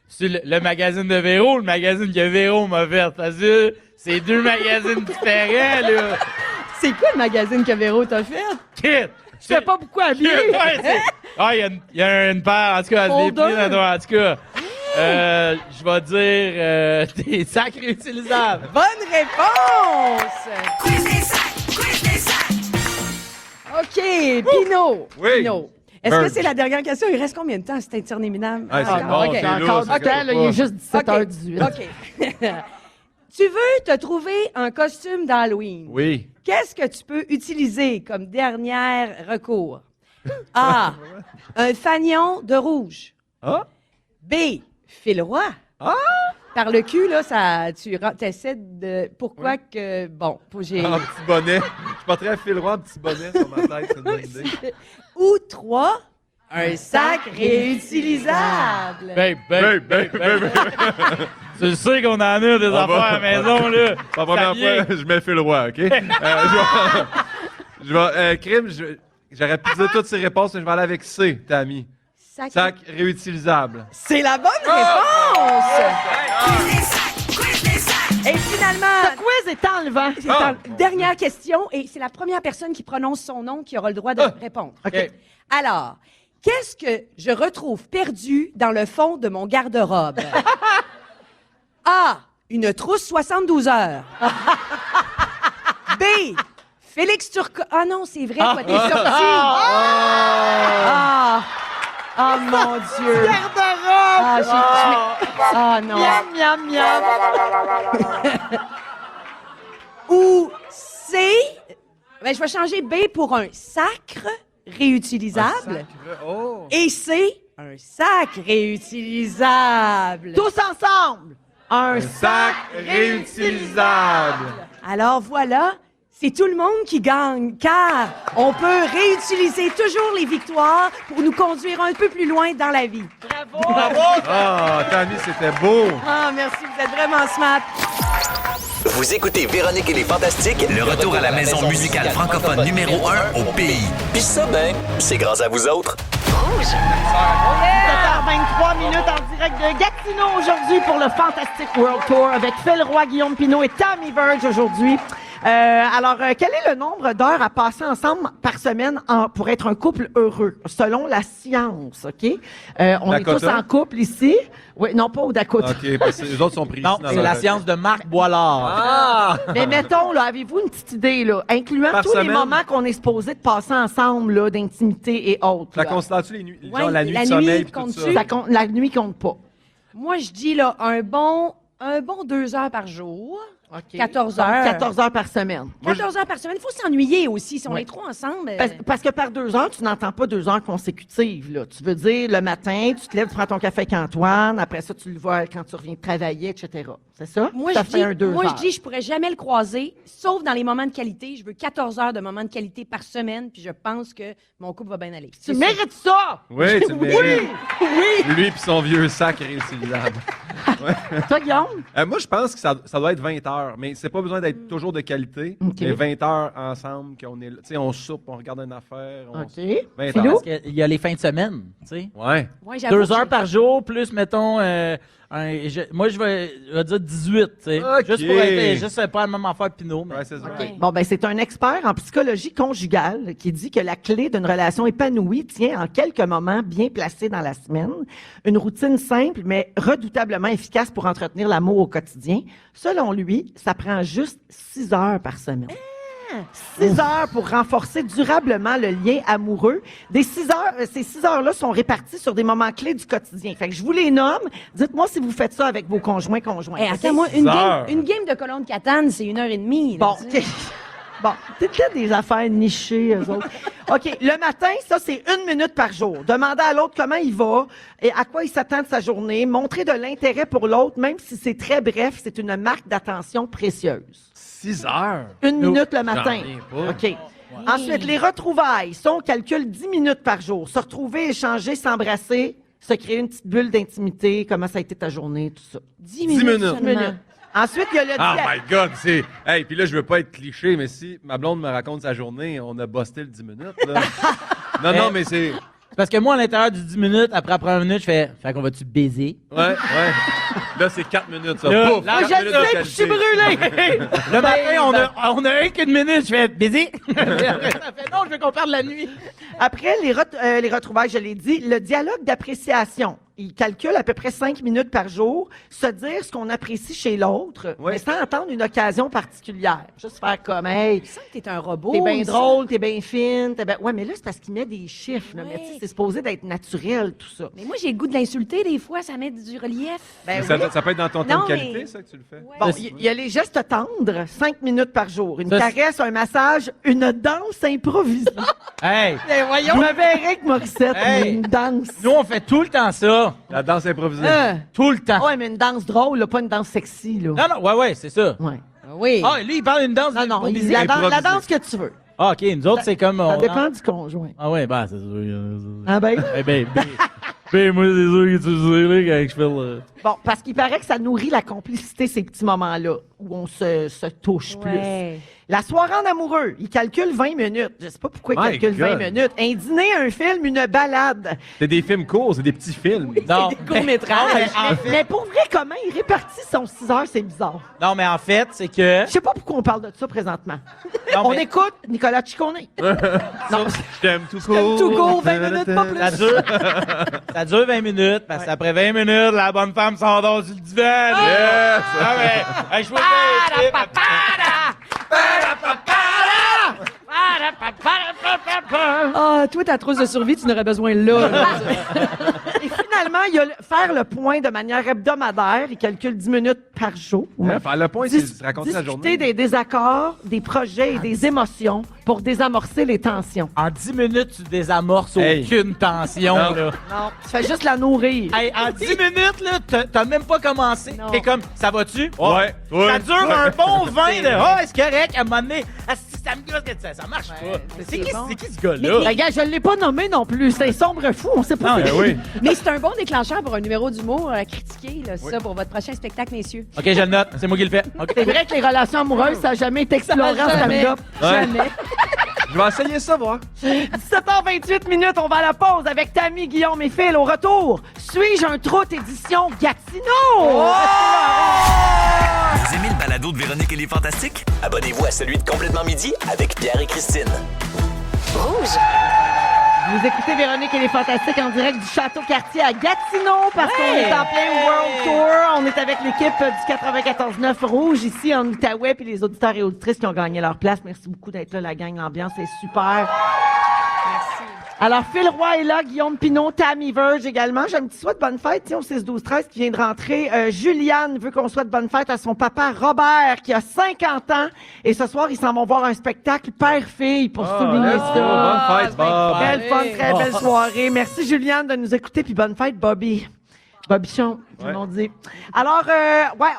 C'est le magazine de Véro, le magazine que Véro m'a fait. Parce que c'est 2 magazines différents, là. C'est quoi le magazine que Véro t'a fait? Kit! Je sais pas pourquoi habillé. Il y a une paire, en tout cas, Folder. des plis là-dedans, en tout cas. Je vais dire des sacs réutilisables. Bonne réponse! Quiz des sacs! Quiz des sacs! OK, Pino. Oui. Pino. Est-ce Bird. que c'est la dernière question? Il reste combien de temps? C'est interminable. Ah, c'est bon, OK. c'est Encore lourd, du ça temps, là, il est juste 17h18. OK. Tu veux te trouver un costume d'Halloween. Oui. Qu'est-ce que tu peux utiliser comme dernier recours? A. Un fanion de rouge. Ah? B. Phil Roy. Ah? Par le cul, là, tu essaies de... Pourquoi que... Bon, j'ai... En petit bonnet. Je porterais Phil Roy en petit bonnet sur ma tête, c'est une bonne idée. Ou 3. Un sac réutilisable. Babe. Tu sais qu'on en a des On va- affaires à la maison, là. Pour la première vient. fois, je mets Phil Roy, OK? Crime, j'aurais pu dire toutes ces réponses, mais je vais aller avec C, Tammy. Sac réutilisable. C'est la bonne réponse! Et finalement, Ce quiz est enlevant. dernière question, et c'est la première personne qui prononce son nom qui aura le droit de répondre. OK. Alors, qu'est-ce que je retrouve perdu dans le fond de mon garde-robe? A. Une trousse 72 heures. B. Félix Turcotte. Ah non, c'est vrai, toi, t'es sorti. Ah, mon Dieu. Garde-robe! Ah non. Miam, miam. Ou C. Ben, je vais changer B pour un sacre réutilisable. Oh! Et C. Un sac réutilisable. Tous ensemble. Un Sac réutilisable. Alors voilà, c'est tout le monde qui gagne, car on peut réutiliser toujours les victoires pour nous conduire un peu plus loin dans la vie. Bravo! Ah, Tammy, c'était beau. Ah, merci, vous êtes vraiment smart. Vous écoutez Véronique et les Fantastiques, Le retour à la maison musicale francophone numéro 1 au pays. Puis ça, ben, c'est grâce à vous autres. 7h23 minutes en direct de Gatineau aujourd'hui pour le Fantastic World Tour avec Phil Roy, Guillaume Pinault et Tammy Verge aujourd'hui. Alors, quel est le nombre d'heures à passer ensemble par semaine pour être un couple heureux, selon la science, OK? On est tous en couple ici. Oui, non, pas au Dakota. OK, parce que les autres sont pris Non, ici dans c'est leur- la science de Marc Boilard. Ah! Mais mettons, là, avez-vous une petite idée, là, incluant Par tous les semaine? moments qu'on est supposé de passer ensemble, là, d'intimité et autres. Ça là. considère-tu les nuits, Ouais, genre la nuit la de sommeil nuit pis tout compte-tu? ça? Ça compte, la nuit compte pas. Moi, je dis là, un bon 2 heures par jour. OK. 14 Donc, heures. 14 heures par semaine. 14 heures par semaine. Il faut s'ennuyer aussi. Si on Ouais. est trop ensemble. Parce que par 2 heures, tu n'entends pas 2 heures consécutives. Là. Tu veux dire, le matin, tu te lèves, tu prends ton café avec Antoine, après ça, tu le vois quand tu reviens de travailler, etc. C'est ça? Moi, ça je fait un 2 heures. dis, je pourrais jamais le croiser, sauf dans les moments de qualité. Je veux 14 heures de moments de qualité par semaine, puis je pense que mon couple va bien aller. Tu mérites ça! Oui, tu le mérites. Oui! Lui pis son vieux sac réutilisable. Toi, Guillaume? Moi, je pense que ça doit être 20 heures, mais c'est pas besoin d'être toujours de qualité. OK. Mais 20 heures ensemble, qu'on est là. Tu sais, on soupe, on regarde une affaire. On... OK. 20 Philou? heures. Parce qu'il y a les fins de semaine, tu sais. Ouais. Ouais, j'avoue 2 que heures par jour, plus, mettons, moi, je vais dire 18, tu sais. OK. Juste pour être, juste pas la même affaire que Pinot, mais... Ouais, c'est ça. OK. Bon, ben, c'est un expert en psychologie conjugale qui dit que la clé d'une relation épanouie tient en quelques moments bien placés dans la semaine. Une routine simple, mais redoutablement efficace pour entretenir l'amour au quotidien. Selon lui, ça prend juste 6 heures par semaine. 6 heures pour renforcer durablement le lien amoureux. Ces 6 heures-là sont réparties sur des moments clés du quotidien. Fait que je vous les nomme. Dites-moi si vous faites ça avec vos conjoints-conjointes. Hey, OK? attends-moi, 6 heures. une game de colonne Catane, c'est 1h30. là, Bon, tu sais. OK. Bon, c'est peut-être des affaires nichées, eux autres. OK, le matin, ça, c'est 1 minute par jour. Demandez à l'autre comment il va et à quoi il s'attend de sa journée. Montrer de l'intérêt pour l'autre, même si c'est très bref, c'est une marque d'attention précieuse. 6 heures. 1 minute le matin. J'en reviens pas. OK. Ensuite, les retrouvailles. Ça, on calcule 10 minutes par jour. Se retrouver, échanger, s'embrasser, se créer une petite bulle d'intimité, comment ça a été ta journée, tout ça. 10 minutes seulement. Minutes. Ensuite, il y a le Oh dia- my God, c'est... Hey, puis là, je veux pas être cliché, mais si ma blonde me raconte sa journée, on a busté le 10 minutes, là. Non, mais c'est... Parce que moi, à l'intérieur du 10 minutes, après la première minute, je fais « Fait qu'on va-tu baiser? » Ouais. Là, c'est 4 minutes, ça. Là, Pouf, là, 4 je minutes de le sais, puis je suis qualité. brûlé! Le matin, on a un qu'une minute, je fais « Baiser? » Ça fait « Non, je veux qu'on parle la nuit. » Après, les retrouvailles, je l'ai dit, le dialogue d'appréciation. Il calcule à peu près 5 minutes par jour, se dire ce qu'on apprécie chez l'autre, Ouais. mais sans attendre une occasion particulière. Juste faire comme, hey, Je sens que t'es un robot. t'es bien ça. drôle, t'es bien fine, t'es bien... Ouais, mais là, c'est parce qu'il met des chiffres, là, Ouais. mais tu sais, c'est supposé d'être naturel, tout ça. Mais moi, j'ai le goût de l'insulter des fois, ça met du relief. Ben Mais oui. ça peut être dans ton temps Non, de qualité, mais- ça, que tu le fais? Ouais. Bon, il y a les gestes tendres, 5 minutes par jour. Une Ça, c'est- caresse, un massage, une danse improvisée. Hey! Ben voyons! Je me verrais avec Morissette, Hey. mais une danse. Nous, on fait tout le temps ça. La danse improvisée. Tout le temps. Ouais, mais une danse drôle, là, pas une danse sexy, là. Non, ouais, c'est ça. Ouais. Oui. Ah, lui, il parle d'une danse Non, non, improvisée. la improvisée. danse que tu veux. Ah, OK, nous autres, c'est comme... Ça on- dépend du conjoint. Ah ouais, bah, c'est sûr. Ah ben? Eh ben, moi, c'est sûr que tu sais, là, quand je fais le... Bon, parce qu'il paraît que ça nourrit la complicité, ces petits moments-là, où on se touche plus. Ouais. La soirée en amoureux, il calcule 20 minutes. Je sais pas pourquoi il My calcule 20 God. minutes. Un dîner, un film, une balade. C'est des films courts, c'est des petits films. Non, Des courts-métrages. Mais pour vrai, comment il répartit son 6 heures, c'est bizarre. non, mais en fait, c'est que... Je sais pas pourquoi on parle de ça présentement. Non, On mais- écoute Nicolas Ciccone. Non, Je t'aime tout court. tout court, 20 minutes, pas plus. Ça dure 20 minutes, parce qu'après 20 minutes, la bonne femme s'endort sur le divan. Yes! Ah, mais, hey, je vois Ah, toi, ta trousse de survie, tu n'aurais besoin là. Et finalement, Premièrement, il y a faire le point de manière hebdomadaire. Il calcule 10 minutes par jour. Faire le point, c'est de raconter la journée. Discuter des désaccords, des projets et des émotions pour désamorcer les tensions. En 10 minutes, tu désamorces aucune tension. Non. Là. Non, tu fais juste la nourrir. Hey, en 10 minutes, là, t'as même pas commencé. Non. T'es comme, ça va-tu? Ouais. Ça dure un bon 20 de, c'est correct, à un moment donné, ça me gosse que ça marche pas. C'est qui ce gars-là? Regarde, je l'ai pas nommé non plus. C'est un sombre fou, on sait pas. Non, c'est qui. oui. Mais c'est un bon déclencheur pour un numéro d'humour à critiquer, là, ça, pour votre prochain spectacle, messieurs. OK, je le note. C'est moi qui le fais. OK. C'est vrai que les relations amoureuses, ça n'a jamais été exploré en stand-up. Jamais. Je vais essayer ça, voir. 17h28 minutes, on va à la pause avec Tammy, Guillaume et Phil. Au retour, suis-je un troute édition Gatineau? Vous aimez le balado de Véronique et les Fantastiques? Abonnez-vous à celui de Complètement Midi avec Pierre et Christine. Rouge. Vous écoutez Véronique et les Fantastiques en direct du Château Cartier à Gatineau parce qu'on est en plein World Tour. On est avec l'équipe du 94.9 Rouge ici en Outaouais puis les auditeurs et auditrices qui ont gagné leur place. Merci beaucoup d'être là, la gang. L'ambiance est super. Merci. Alors, Phil Roy est là, Guillaume Pinot, Tammy Verge également. J'ai un petit souhait de bonne fête, tiens, au 6-12-13 qui vient de rentrer. Juliane veut qu'on souhaite bonne fête à son papa Robert qui a 50 ans. Et ce soir, ils s'en vont voir un spectacle père-fille pour souligner ça. Bonne fête, Bob. Belle fun, très belle soirée. Merci Juliane de nous écouter, puis bonne fête Bobby. Bobichon, comme on dit. Alors,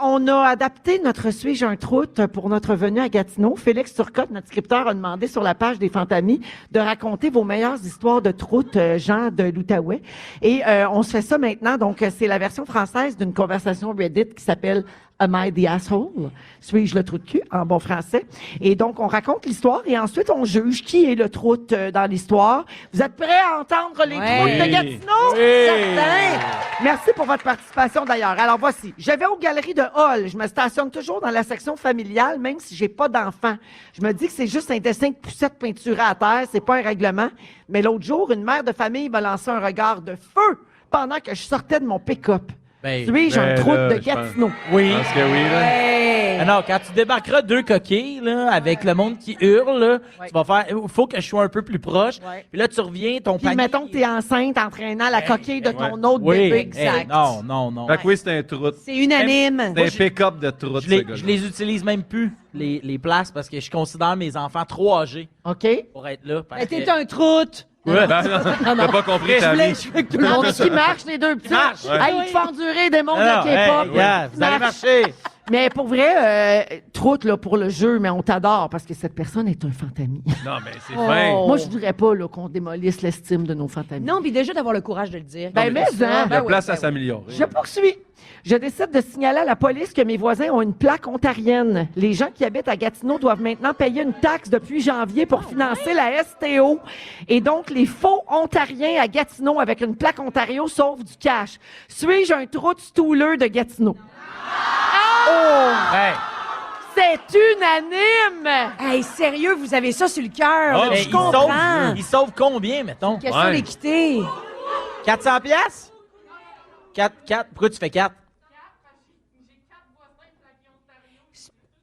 on a adapté notre Suis-je un troute pour notre venue à Gatineau. Félix Turcotte, notre scripteur, a demandé sur la page des Fantamis de raconter vos meilleures histoires de troutes, Jean de l'Outaouais. Et on se fait ça maintenant. Donc, c'est la version française d'une conversation Reddit qui s'appelle Am I the asshole? Suis-je le trou de cul, en bon français? Et donc, on raconte l'histoire et ensuite, on juge qui est le troute dans l'histoire. Vous êtes prêts à entendre les troutes de Gatineau? Certains! Merci pour votre participation, d'ailleurs. Alors, voici. Je vais aux galeries de Hall. Je me stationne toujours dans la section familiale, même si j'ai pas d'enfant. Je me dis que c'est juste un dessin de poussette peinturé à terre. C'est pas un règlement. Mais l'autre jour, une mère de famille m'a lancé un regard de feu pendant que je sortais de mon pick-up. Suis-je un troute de Gatineau? Oui. Parce que oui, là. Ah non, quand tu débarqueras 2 coquilles, là, avec le monde qui hurle, là, tu vas faire, il faut que je sois un peu plus proche. Puis là, tu reviens, ton Puis panier... mettons que t'es enceinte entraînant la coquille de ton autre Oui, bébé. exact. Non. Fait que oui, c'est un troute. C'est unanime. C'est un pick-up de troute, ce gars-là. Je les utilise même plus, les places, parce que je considère mes enfants trop âgés OK? pour être là. parce Mais que- t'es un troute. Ouais, ben non, t'as pas compris ta vie. Je veux que tout le monde qui marche, les deux petits. marche. Hey, ils te font endurer des mondes Ah, de K-pop. vous allez marcher. Mais pour vrai, troute là, pour le jeu, mais on t'adore parce que cette personne est un fantami. Non, mais c'est fin. Moi, je voudrais pas là, qu'on démolisse l'estime de nos fantamis. Non, puis déjà d'avoir le courage de le dire. Ben, mais Il y a Ben oui, place ben à oui. s'améliorer. Je poursuis. Je décide de signaler à la police que mes voisins ont une plaque ontarienne. Les gens qui habitent à Gatineau doivent maintenant payer une taxe depuis janvier pour financer la STO. Et donc, les faux ontariens à Gatineau avec une plaque Ontario sauvent du cash. Suis-je un troute stouleux de Gatineau? Hey. C'est unanime! Hey, sérieux, vous avez ça sur le cœur. Ah, là, mais je comprends. ils sauvent combien, mettons? Question Ouais. d'équité. 400 piastres? 4. Pourquoi tu fais 4?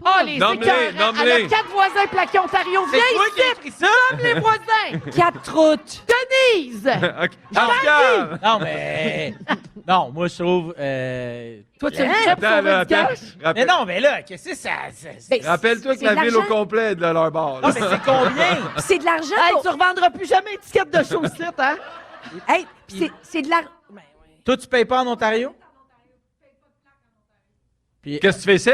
Ah, les Nomme-les, écœurants. nomme-les. Elle a 4 voisins plaqués Ontario. Viens C'est toi qui as ici! écrit ça? Nomme les voisins! 4 troutes. Denise! OK. Oscar! Non, mais... non, moi, je trouve... Toi, tu le fais pour Attends, sauver là, du attends. cash? Mais non, mais là, qu'est-ce que ça... Ben, Rappelle-toi que c'est la de ville au l'argent. complet est de leur bord. Non, mais c'est combien? C'est de l'argent. Hey, pour- tu revendras plus jamais étiquette de chaussettes, hein? Hey, c'est de l'argent. Toi, tu payes pas en Ontario? Puis... Qu'est-ce que tu fais ici?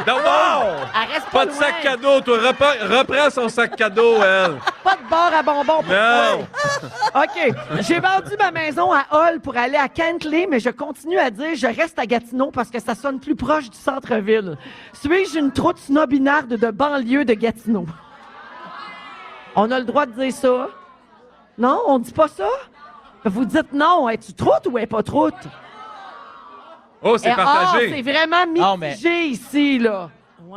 D'abord! Elle reste Pas de loin. sac cadeau, toi. Reprends son sac cadeau, elle. Pas de bar à bonbons pour Non. toi. OK. J'ai vendu ma maison à Hall pour aller à Kentley, mais je continue à dire je reste à Gatineau parce que ça sonne plus proche du centre-ville. Suis-je une troute snobinarde de banlieue de Gatineau? On a le droit de dire ça? Non? On dit pas ça? Vous dites non. Es-tu troute ou est pas troute? Oh, c'est partagé. C'est vraiment Non, mais- mitigé ici, là.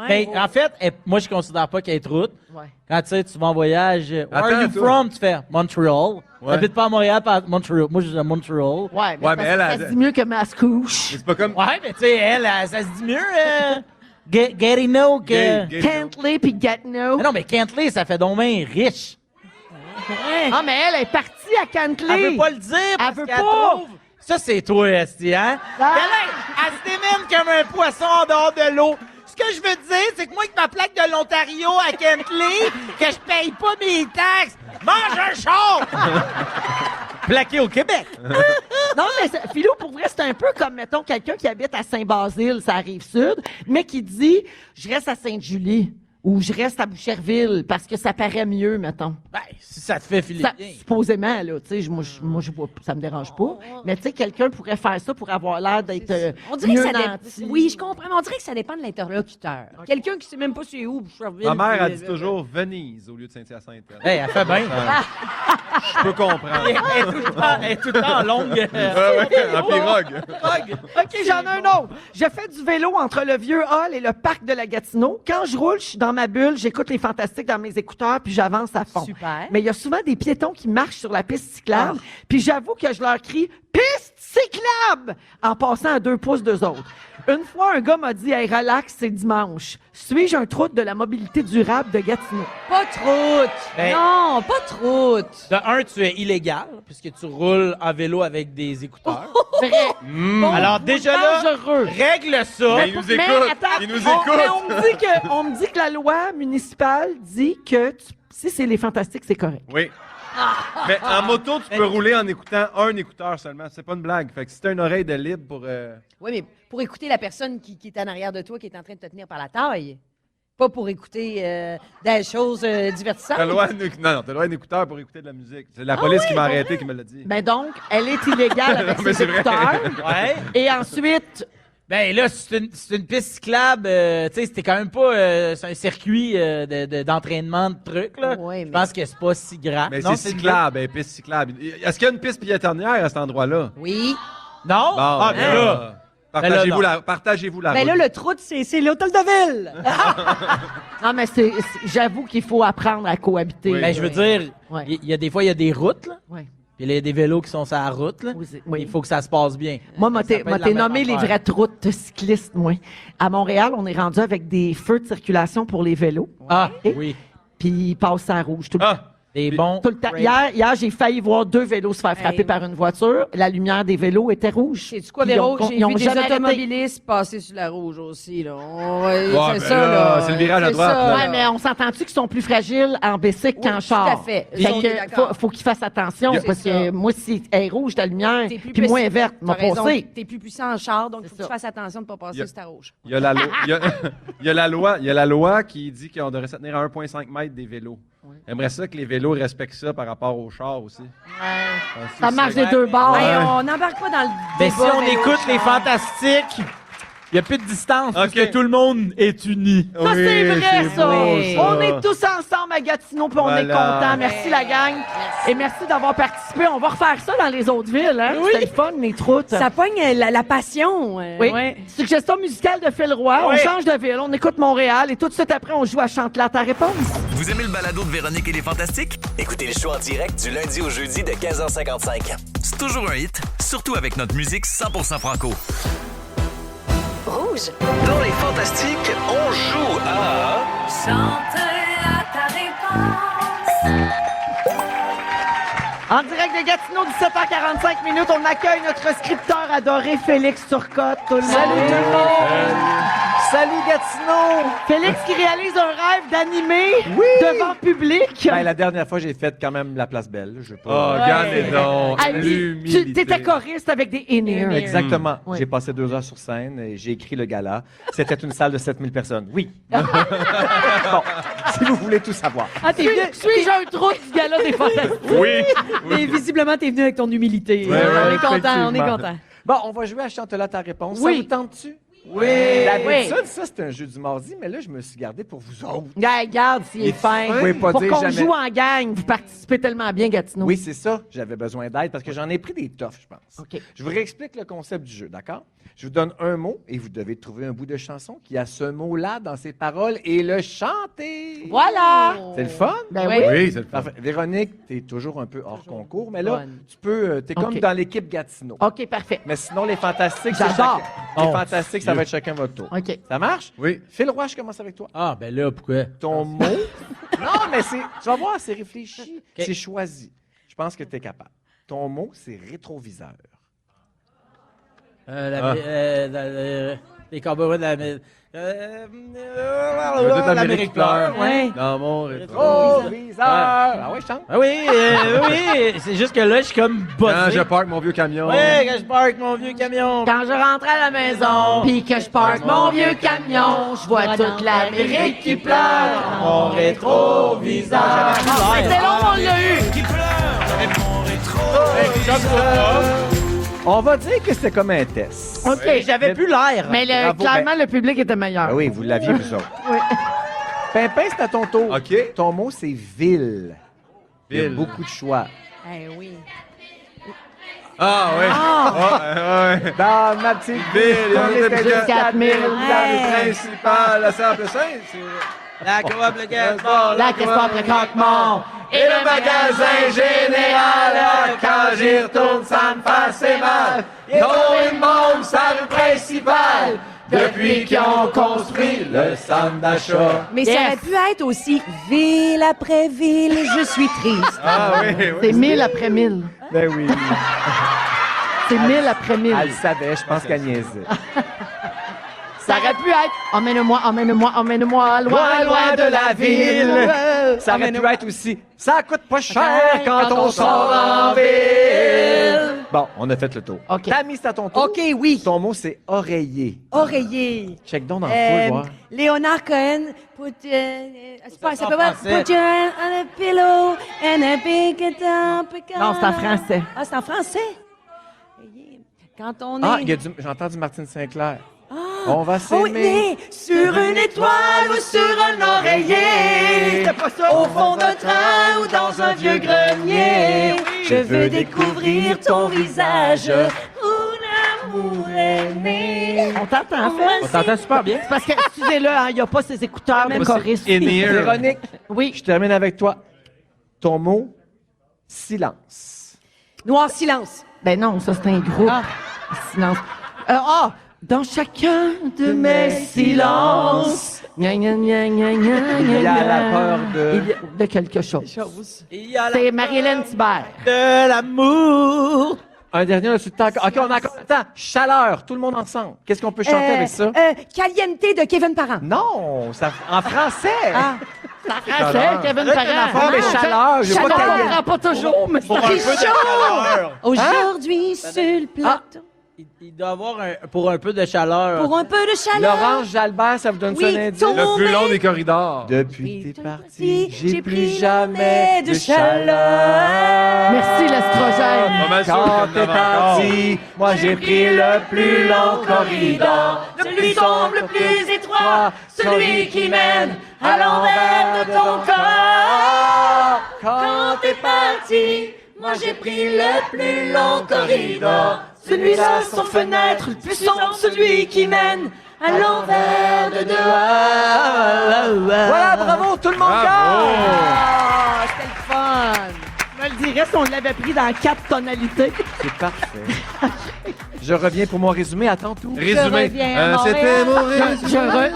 Mais en fait, moi, je considère pas qu'elle est route. Ouais. Quand tu sais, tu vas en voyage, where Attends, are you toi. from? Tu fais Montreal. Ouais. T'habites pas à Montréal, pas à Montreal. Moi, je suis à Montreal. Ouais, mais, Ouais, parce mais que elle, ça elle- se dit mieux que Mascouche. C'est pas comme... Ouais, mais tu sais, elle, ça se dit mieux, Gatineau que... Gay- Kentley puis Gatineau. Mais non, mais Kentley, ça fait donc bien riche. Ah, mais elle est partie à Cantley. Elle veut pas le dire parce veut qu'elle pas. trouve... Ça, c'est toi, Esti, hein? Ah. Elle se démine comme un poisson en dehors de l'eau. Ce que je veux dire, c'est que moi, avec ma plaque de l'Ontario à Kentley, que je paye pas mes taxes, mange un char! Plaqué au Québec. Non, mais Philou, pour vrai, c'est un peu comme, mettons, quelqu'un qui habite à Saint-Basile, ça arrive sud, mais qui dit, je reste à Sainte-Julie ou je reste à Boucherville parce que ça paraît mieux, mettons. Ben, si ça te fait filer Ça, bien. supposément, là, tu sais, moi, je vois, ça me dérange pas. Mais tu sais, quelqu'un pourrait faire ça pour avoir l'air d'être On dirait que mieux ça nanti. Oui, je comprends, mais on dirait que ça dépend de l'interlocuteur. Quelqu'un qui sait même pas c'est où, Boucherville. Ma mère a puis, dit toujours Venise au lieu de Saint-Hyacinthe. Hey, elle fait bien. Je peux comprendre. Elle est tout le temps en longue. En pirogue. OK, j'en ai un autre. Je fais du vélo entre le Vieux Hall et le parc de la Gatineau. Quand je roule, je suis dans ma bulle, j'écoute les Fantastiques dans mes écouteurs, puis j'avance à fond. Super. Mais il y a souvent des piétons qui marchent sur la piste cyclable, puis j'avoue que je leur crie « Piste cyclable » en passant à 2 pouces d'eux autres. Une fois, un gars m'a dit « Hey, relax, c'est dimanche. Suis-je un troute de la mobilité durable de Gatineau? » Pas de route. Ben- Non, pas de route. De un, tu es illégal, puisque tu roules en vélo avec des écouteurs. Vrai. Bon, alors déjà là, dangereux. règle ça. Mais il nous écoute. Il nous écoute. Mais on me dit que la loi municipale dit que si c'est les Fantastiques, c'est correct. Oui. Mais en moto, tu peux rouler en écoutant un écouteur seulement. C'est pas une blague. Fait que si t'as une oreille de libre pour... Oui, mais pour écouter la personne qui est en arrière de toi, qui est en train de te tenir par la taille. Pas pour écouter des choses divertissantes. T'as le droit d'un écouteur pour écouter de la musique. C'est la police qui m'a arrêté qui me l'a dit. Ben donc, elle est illégale avec Mais ses c'est vrai. écouteurs. Ouais. Et ensuite, Ben là, c'est une piste cyclable, tu sais, c'était quand même pas c'est un circuit d'entraînement de trucs, là. Ouais, Je mais- pense que c'est pas si grave. Mais Non, c'est cyclable, une piste cyclable. Est-ce qu'il y a une piste piétonnière à cet endroit-là? Oui. Non? Bon, Ah, ben là. Partagez-vous Ben là, partagez-vous la Ben route. là, le troute, c'est l'hôtel de ville. non, mais j'avoue qu'il faut apprendre à cohabiter. Oui. Ben, je veux dire, Ouais. il y a des fois, il y a des routes, là. Ouais. Puis il y a des vélos qui sont sur la route, là. Oui. Il faut que ça se passe bien. Moi, m'a Ça peut être la t'ai même nommé les affaire. vraies routes cyclistes, moi. À Montréal, on est rendu avec des feux de circulation pour les vélos. Ah, Et- oui. Puis ils passent à rouge tout le temps. Ah! Des bons. Tout le temps. Hier, j'ai failli voir 2 vélos se faire frapper Hey. par une voiture. La lumière des vélos était rouge. Sais-tu quoi, Puis Véro? ils ont- J'ai ils ont vu des jamais arrêté. automobilistes passer sur la rouge aussi, là. Ouais, c'est ben ça, là, là. c'est le virage à C'est droite, ça, là. Ouais, mais on s'entend-tu qu'ils sont plus fragiles en bicycle Oui, qu'en tout char? à fait. Fait On est que d'accord. faut qu'ils fassent attention, Il y a- parce C'est que ça. moi, si elle est rouge, ta lumière, T'es plus puis moi, elle est puissant. verte, m'a T'as raison. passé. T'es plus puissant en char, donc il faut que ça. tu fasses attention de ne pas passer Il y a- sur ta rouge. Il y a la loi, il y a la loi qui dit qu'on devrait se tenir à 1,5 mètres des vélos. J'aimerais ça que les vélos respectent ça par rapport aux chars aussi. Ça marche des deux bords. Hey, on n'embarque pas dans le Mais débat si on vélo, écoute les char. Fantastiques, il n'y a plus de distance, parce Ok. que tout le monde est uni. Ça, c'est vrai, ça. beau, On est tous ensemble à Gatineau, puis on est Voilà. contents. Merci, la gang. Et merci d'avoir participé. On va refaire ça dans les autres villes. Hein? Oui. C'était le fun, les troutes. Ça pogne la passion. Oui. Ouais. Suggestion musicale de Phil Roy. On Oui. change de ville. On écoute Montréal. Et tout de suite après, on joue à Chante-la ta réponse. Vous aimez le balado de Véronique et les Fantastiques? Écoutez le show en direct du lundi au jeudi de 15h55. C'est toujours un hit, surtout avec notre musique 100% franco. Rouge. Dans les Fantastiques, on joue à... Chante-la ta réponse. En direct de Gatineau, 17h45 minutes, on accueille notre scripteur adoré, Félix Turcotte. Tout le monde. Salut tout le monde! Salut Gatineau! Félix qui réalise un rêve d'animer devant public. Ben, la dernière fois, j'ai fait quand même la place belle. Je veux Oh, pas... regardez donc. Hey, puis, L'humilité. tu étais choriste avec des in-ears. Exactement. Ouais. J'ai passé 2 heures sur scène et j'ai écrit le gala. C'était une salle de 7000 personnes. Oui. bon, si vous voulez tout savoir. Ah, t'es venu, Suis-je un trou du gala des fantastiques? Oui. mais visiblement, t'es venu avec ton humilité. Ouais, on est ouais, content, on est effectivement. content. Bon, on va jouer à Chante-la ta réponse. Oui. Ça vous tente-tu? Oui. D'habitude, ça, c'est un jeu du mardi, mais là, je me suis gardé pour vous autres. Regarde s'il est fin. Vous pouvez pas Pour dire qu'on jamais. joue en gang, vous participez tellement bien, Gatineau. Oui, c'est ça. J'avais besoin d'aide parce que j'en ai pris des toughs, je pense. OK. Je vous réexplique le concept du jeu, d'accord? Je vous donne un mot et vous devez trouver un bout de chanson qui a ce mot-là dans ses paroles et le chanter. Voilà. C'est le fun? Ben Oui. oui. Oui, c'est le fun. Parfait. Véronique, t'es toujours un peu hors concours, mais là, bonne. tu peux, t'es comme OK. dans l'équipe Gatineau. OK, parfait. Mais sinon, les fantastiques, c'est J'adore. chacun- Les fantastiques, ça va être chacun votre tour. OK. Ça marche? Oui. Phil Roy, je commence avec toi. Ah, ben là, pourquoi? Ton mot. Non, mais c'est. Tu vas voir, c'est réfléchi. C'est choisi. Je pense que tu es capable. Ton mot, c'est rétroviseur. Les cowboys de l'Amérique pleure. Ouais. Dans mon rétro. Rétroviseur! Ah oui, je chante. Ah oui, oui, c'est juste que là, je suis comme Quand buzzé. je parque mon vieux camion. Ouais, quand je parque mon vieux camion. Quand je rentre à la maison, puis que je parque mon vieux camion, je vois toute l'Amérique qui pleure dans mon rétroviseur. C'était long, on l'a eu. On va dire que c'était comme un test. OK. J'avais plus l'air. Mais Bravo, clairement, le public était meilleur. Ah oui, vous l'aviez, vous autres. Oui. Pimpin, c'est à ton tour. OK. Ton mot, c'est ville. Il y a Ville. beaucoup de choix. Eh oui. Ah, oui. Ouais. Dans ma petite Ville, on il y a était juste juste 4000. La principale, la simple Sainte, c'est... La coop, le gaz, La caisse pas après croque-mort. Et le magasin général, quand j'y retourne, ça me fait assez mal. Il y a trop de monde, sa rue principale, depuis qu'ils ont construit le centre d'achat. Mais ça Yes. aurait pu être aussi ville après ville, je suis triste. Ah oui, C'est 1000 après 1000. Ben oui. C'est 1000 après 1000. Elle le savait, je pense qu'elle niaisait. Ça aurait pu être emmène-moi, emmène-moi, emmène-moi loin, loin de la ville. Ça aurait pu être aussi « Ça coûte pas cher quand on sort en ville ». Bon, on a fait le tour. OK. Tammy, c'est à ton tour. OK, oui. Ton mot, c'est oreiller. Oreiller. Check donc dans le fou, voir. Léonard Cohen, c'est pas, ça peut pas. français. Put your hand on a pillow and a pick it up. Non, c'est en français. Ah, c'est en français? Quand on est... Ah, j'ai entendu Martine Sinclair. On va On s'aimer. est sur une étoile ou sur un oreiller. C'est pas ça. Au fond d'un train ou dans un vieux grenier. Je veux découvrir ton visage. Mon amour aimé. On t'entend, en fait. On t'entend super bien. C'est parce que, excusez-le, hein, il n'y a pas ses écouteurs, même choriste. Véronique, Oui. je termine avec toi. Ton mot, silence. Noir silence. Ben non, ça, c'est un groupe. Silence. Dans chacun de mes silences. Gna, gna, gna, gna, gna, Il y a gna, la gna. peur de... Il y a de quelque chose. Il y a C'est Marie-Hélène Thibert. de l'amour. Un dernier dessus de temps. OK, on a encore le temps. Chaleur, tout le monde ensemble. Qu'est-ce qu'on peut chanter avec ça? Caliente de Kevin Parent. Non, ça, en français. Français, Kevin Parent. Ah, mais chaleur, j'ai pas Chaleur, on caliente. comprend pas toujours, mais Pour un peu de chaleur. Aujourd'hui, sur le plateau. Il doit avoir pour un peu de chaleur. Pour un peu de chaleur. Laurence Jalbert, ça vous donne ça Oui, un indice? ton Le plus long des corridors. Depuis t'es parti, parti, j'ai plus jamais de chaleur. chaleur. Merci, l'estrogène. Pas mal sûr Quand qu'il y t'es en a encore. parti, moi j'ai pris le plus long corridor. Celui tombe le plus étroit, celui qui mène à l'envers de ton corps. Quand t'es parti, moi j'ai pris le plus long corridor. Celui-là sans fenêtre, le plus sombre, celui qui mène à l'envers de dehors. Voilà, bravo, tout le monde gagne! Ah, c'était le fun. Je me le dirais si on l'avait pris dans 4 tonalités. C'est parfait. Je reviens pour mon résumé à tantôt. Résumé. reviens à C'était mon résumé.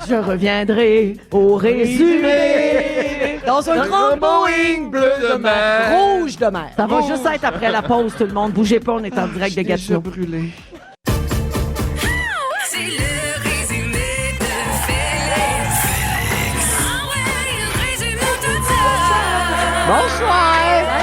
Je reviendrai au résumé. Dans un grand Boeing bleu de mer. rouge de mer. Ça va juste être après la pause, tout le monde. Bougez pas, on est en direct de Gatineau. brûlé. C'est le résumé de Félix. Ah ouais, il résume tout ça. Bonsoir!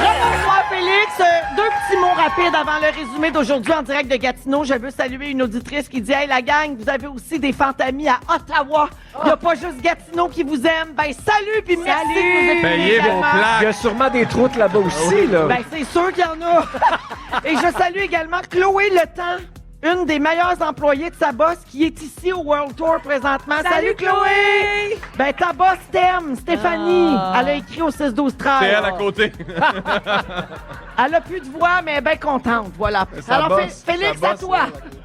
Bonsoir, Félix. Deux petits mots rapides avant le résumé d'aujourd'hui en direct de Gatineau. Je veux saluer une auditrice qui dit « Hey, la gang, vous avez aussi des fantamis à Ottawa. Il n'y a pas juste Gatineau qui vous aime. Ben, salut, puis merci de nous écouter Payez vos également. Il y plaques. a sûrement des troutes là-bas aussi, là. Ben, c'est sûr qu'il y en a. Et je salue également Chloé Le Temps, une des meilleures employées de sa boss qui est ici au World Tour présentement. Salut Chloé! Ben, ta boss t'aime, Stéphanie. Elle a écrit au 6-12-13. C'est elle à côté. Elle a plus de voix, mais elle est bien contente, voilà. Sa Alors, boss, Félix, sa à boss, toi.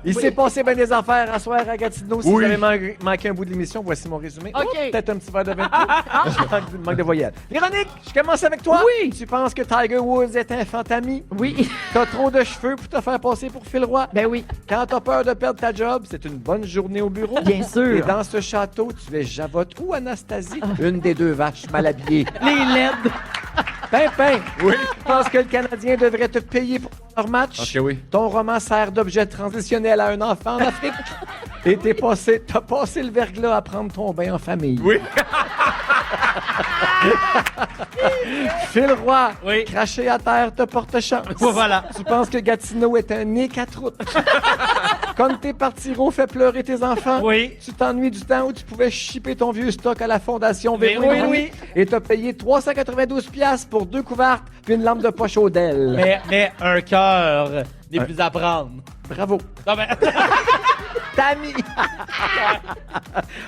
Il s'est passé bien des affaires à soir à Gatineau. Si Oui. vous avez manqué un bout de l'émission, voici mon résumé. OK. Oups, peut-être un petit verre de vin. manque de voyelles. Véronique, je commence avec toi. Oui. Tu penses que Tiger Woods est un fantami? Oui. T'as trop de cheveux pour te faire passer pour Phil Roy? Ben oui. Quand t'as peur de perdre ta job, c'est une bonne journée au bureau. Bien sûr. Et dans ce château, tu es Javotte ou Anastasie, une des deux vaches mal habillées. Les LED. Pimpin, oui. Je pense que le Canadien devrait te payer pour leur match. Ok, oui. Ton roman sert d'objet transitionnel à un enfant en Afrique. Et t'as passé le verglas à prendre ton bain en famille. Oui. Phil Roy, Oui. cracher à terre te porte chance. Voilà. Tu penses que Gatineau est un nez 4 routes. Comme tes partiraux fait pleurer tes enfants. Oui. Tu t'ennuies du temps où tu pouvais shipper ton vieux stock à la Fondation Mais Véro. oui. Et t'as payé 392$ pour 2 couvertes puis une lampe de poche au Dell. Mais un cœur n'est plus à prendre. Bravo. Non, mais... Tammy!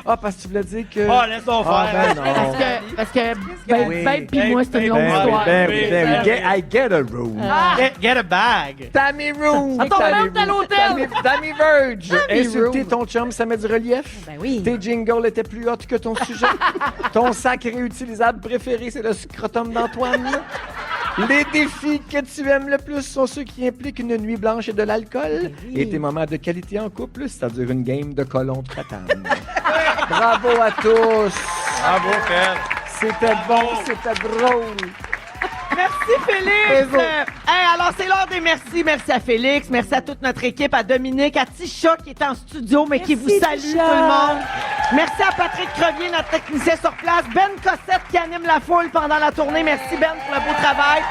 Ah, parce que tu voulais dire que... Oh, laisse-donc Ah, faire. ben non. Parce que Ben pis moi, c'est une longue histoire. I get a room. Get a bag. Tammy Room! À ton même à l'hôtel. Tammy Verge! Tammy Insulter Room. ton chum, ça met du relief? Ben oui. Tes jingles étaient plus hot que ton sujet. Ton sac réutilisable préféré, c'est le scrotum d'Antoine. Les défis que tu aimes le plus sont ceux qui impliquent une nuit blanche et de l'alcool. Et tes moments de qualité en couple, ça dure une game de colons de Catane. Bravo à tous! Bravo, Phil. C'était bon, c'était drôle. Merci, Félix! Alors, c'est l'heure des merci. Merci à Félix, merci à toute notre équipe, à Dominique, à Tisha qui est en studio, mais qui vous salue, Tisha. tout le monde. Merci à Patrick Crevier, notre technicien sur place. Ben Cossette qui anime la foule pendant la tournée. Merci, Ben, pour le beau travail.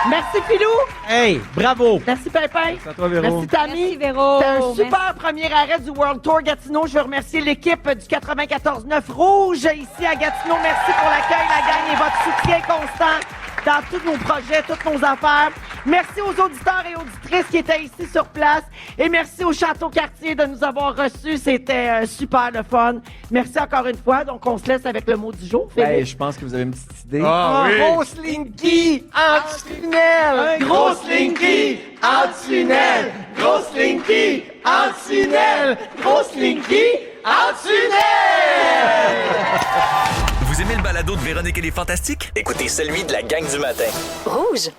Merci, Philou. Hey, bravo. Merci, Pimpin. C'est à toi, Véro. Merci, Tammy. Merci, Véro. C'était un Merci. super premier arrêt du World Tour Gatineau. Je veux remercier l'équipe du 94.9 Rouge ici à Gatineau. Merci pour l'accueil, la gang, et votre soutien constant dans tous nos projets, toutes nos affaires. Merci aux auditeurs et auditrices qui étaient ici sur place. Et merci au Château Cartier de nous avoir reçus. C'était super le fun. Merci encore une fois. Donc, on se laisse avec le mot du jour. Ben, Félix. je pense que vous avez une petite idée. Ah, oui. Gros slinky en tunnel! Gros slinky en tunnel! Gros slinky en tunnel! Gros slinky en tunnel! Vous aimez le balado de Véronique et les Fantastiques? Écoutez celui de la gang du matin. Rouge.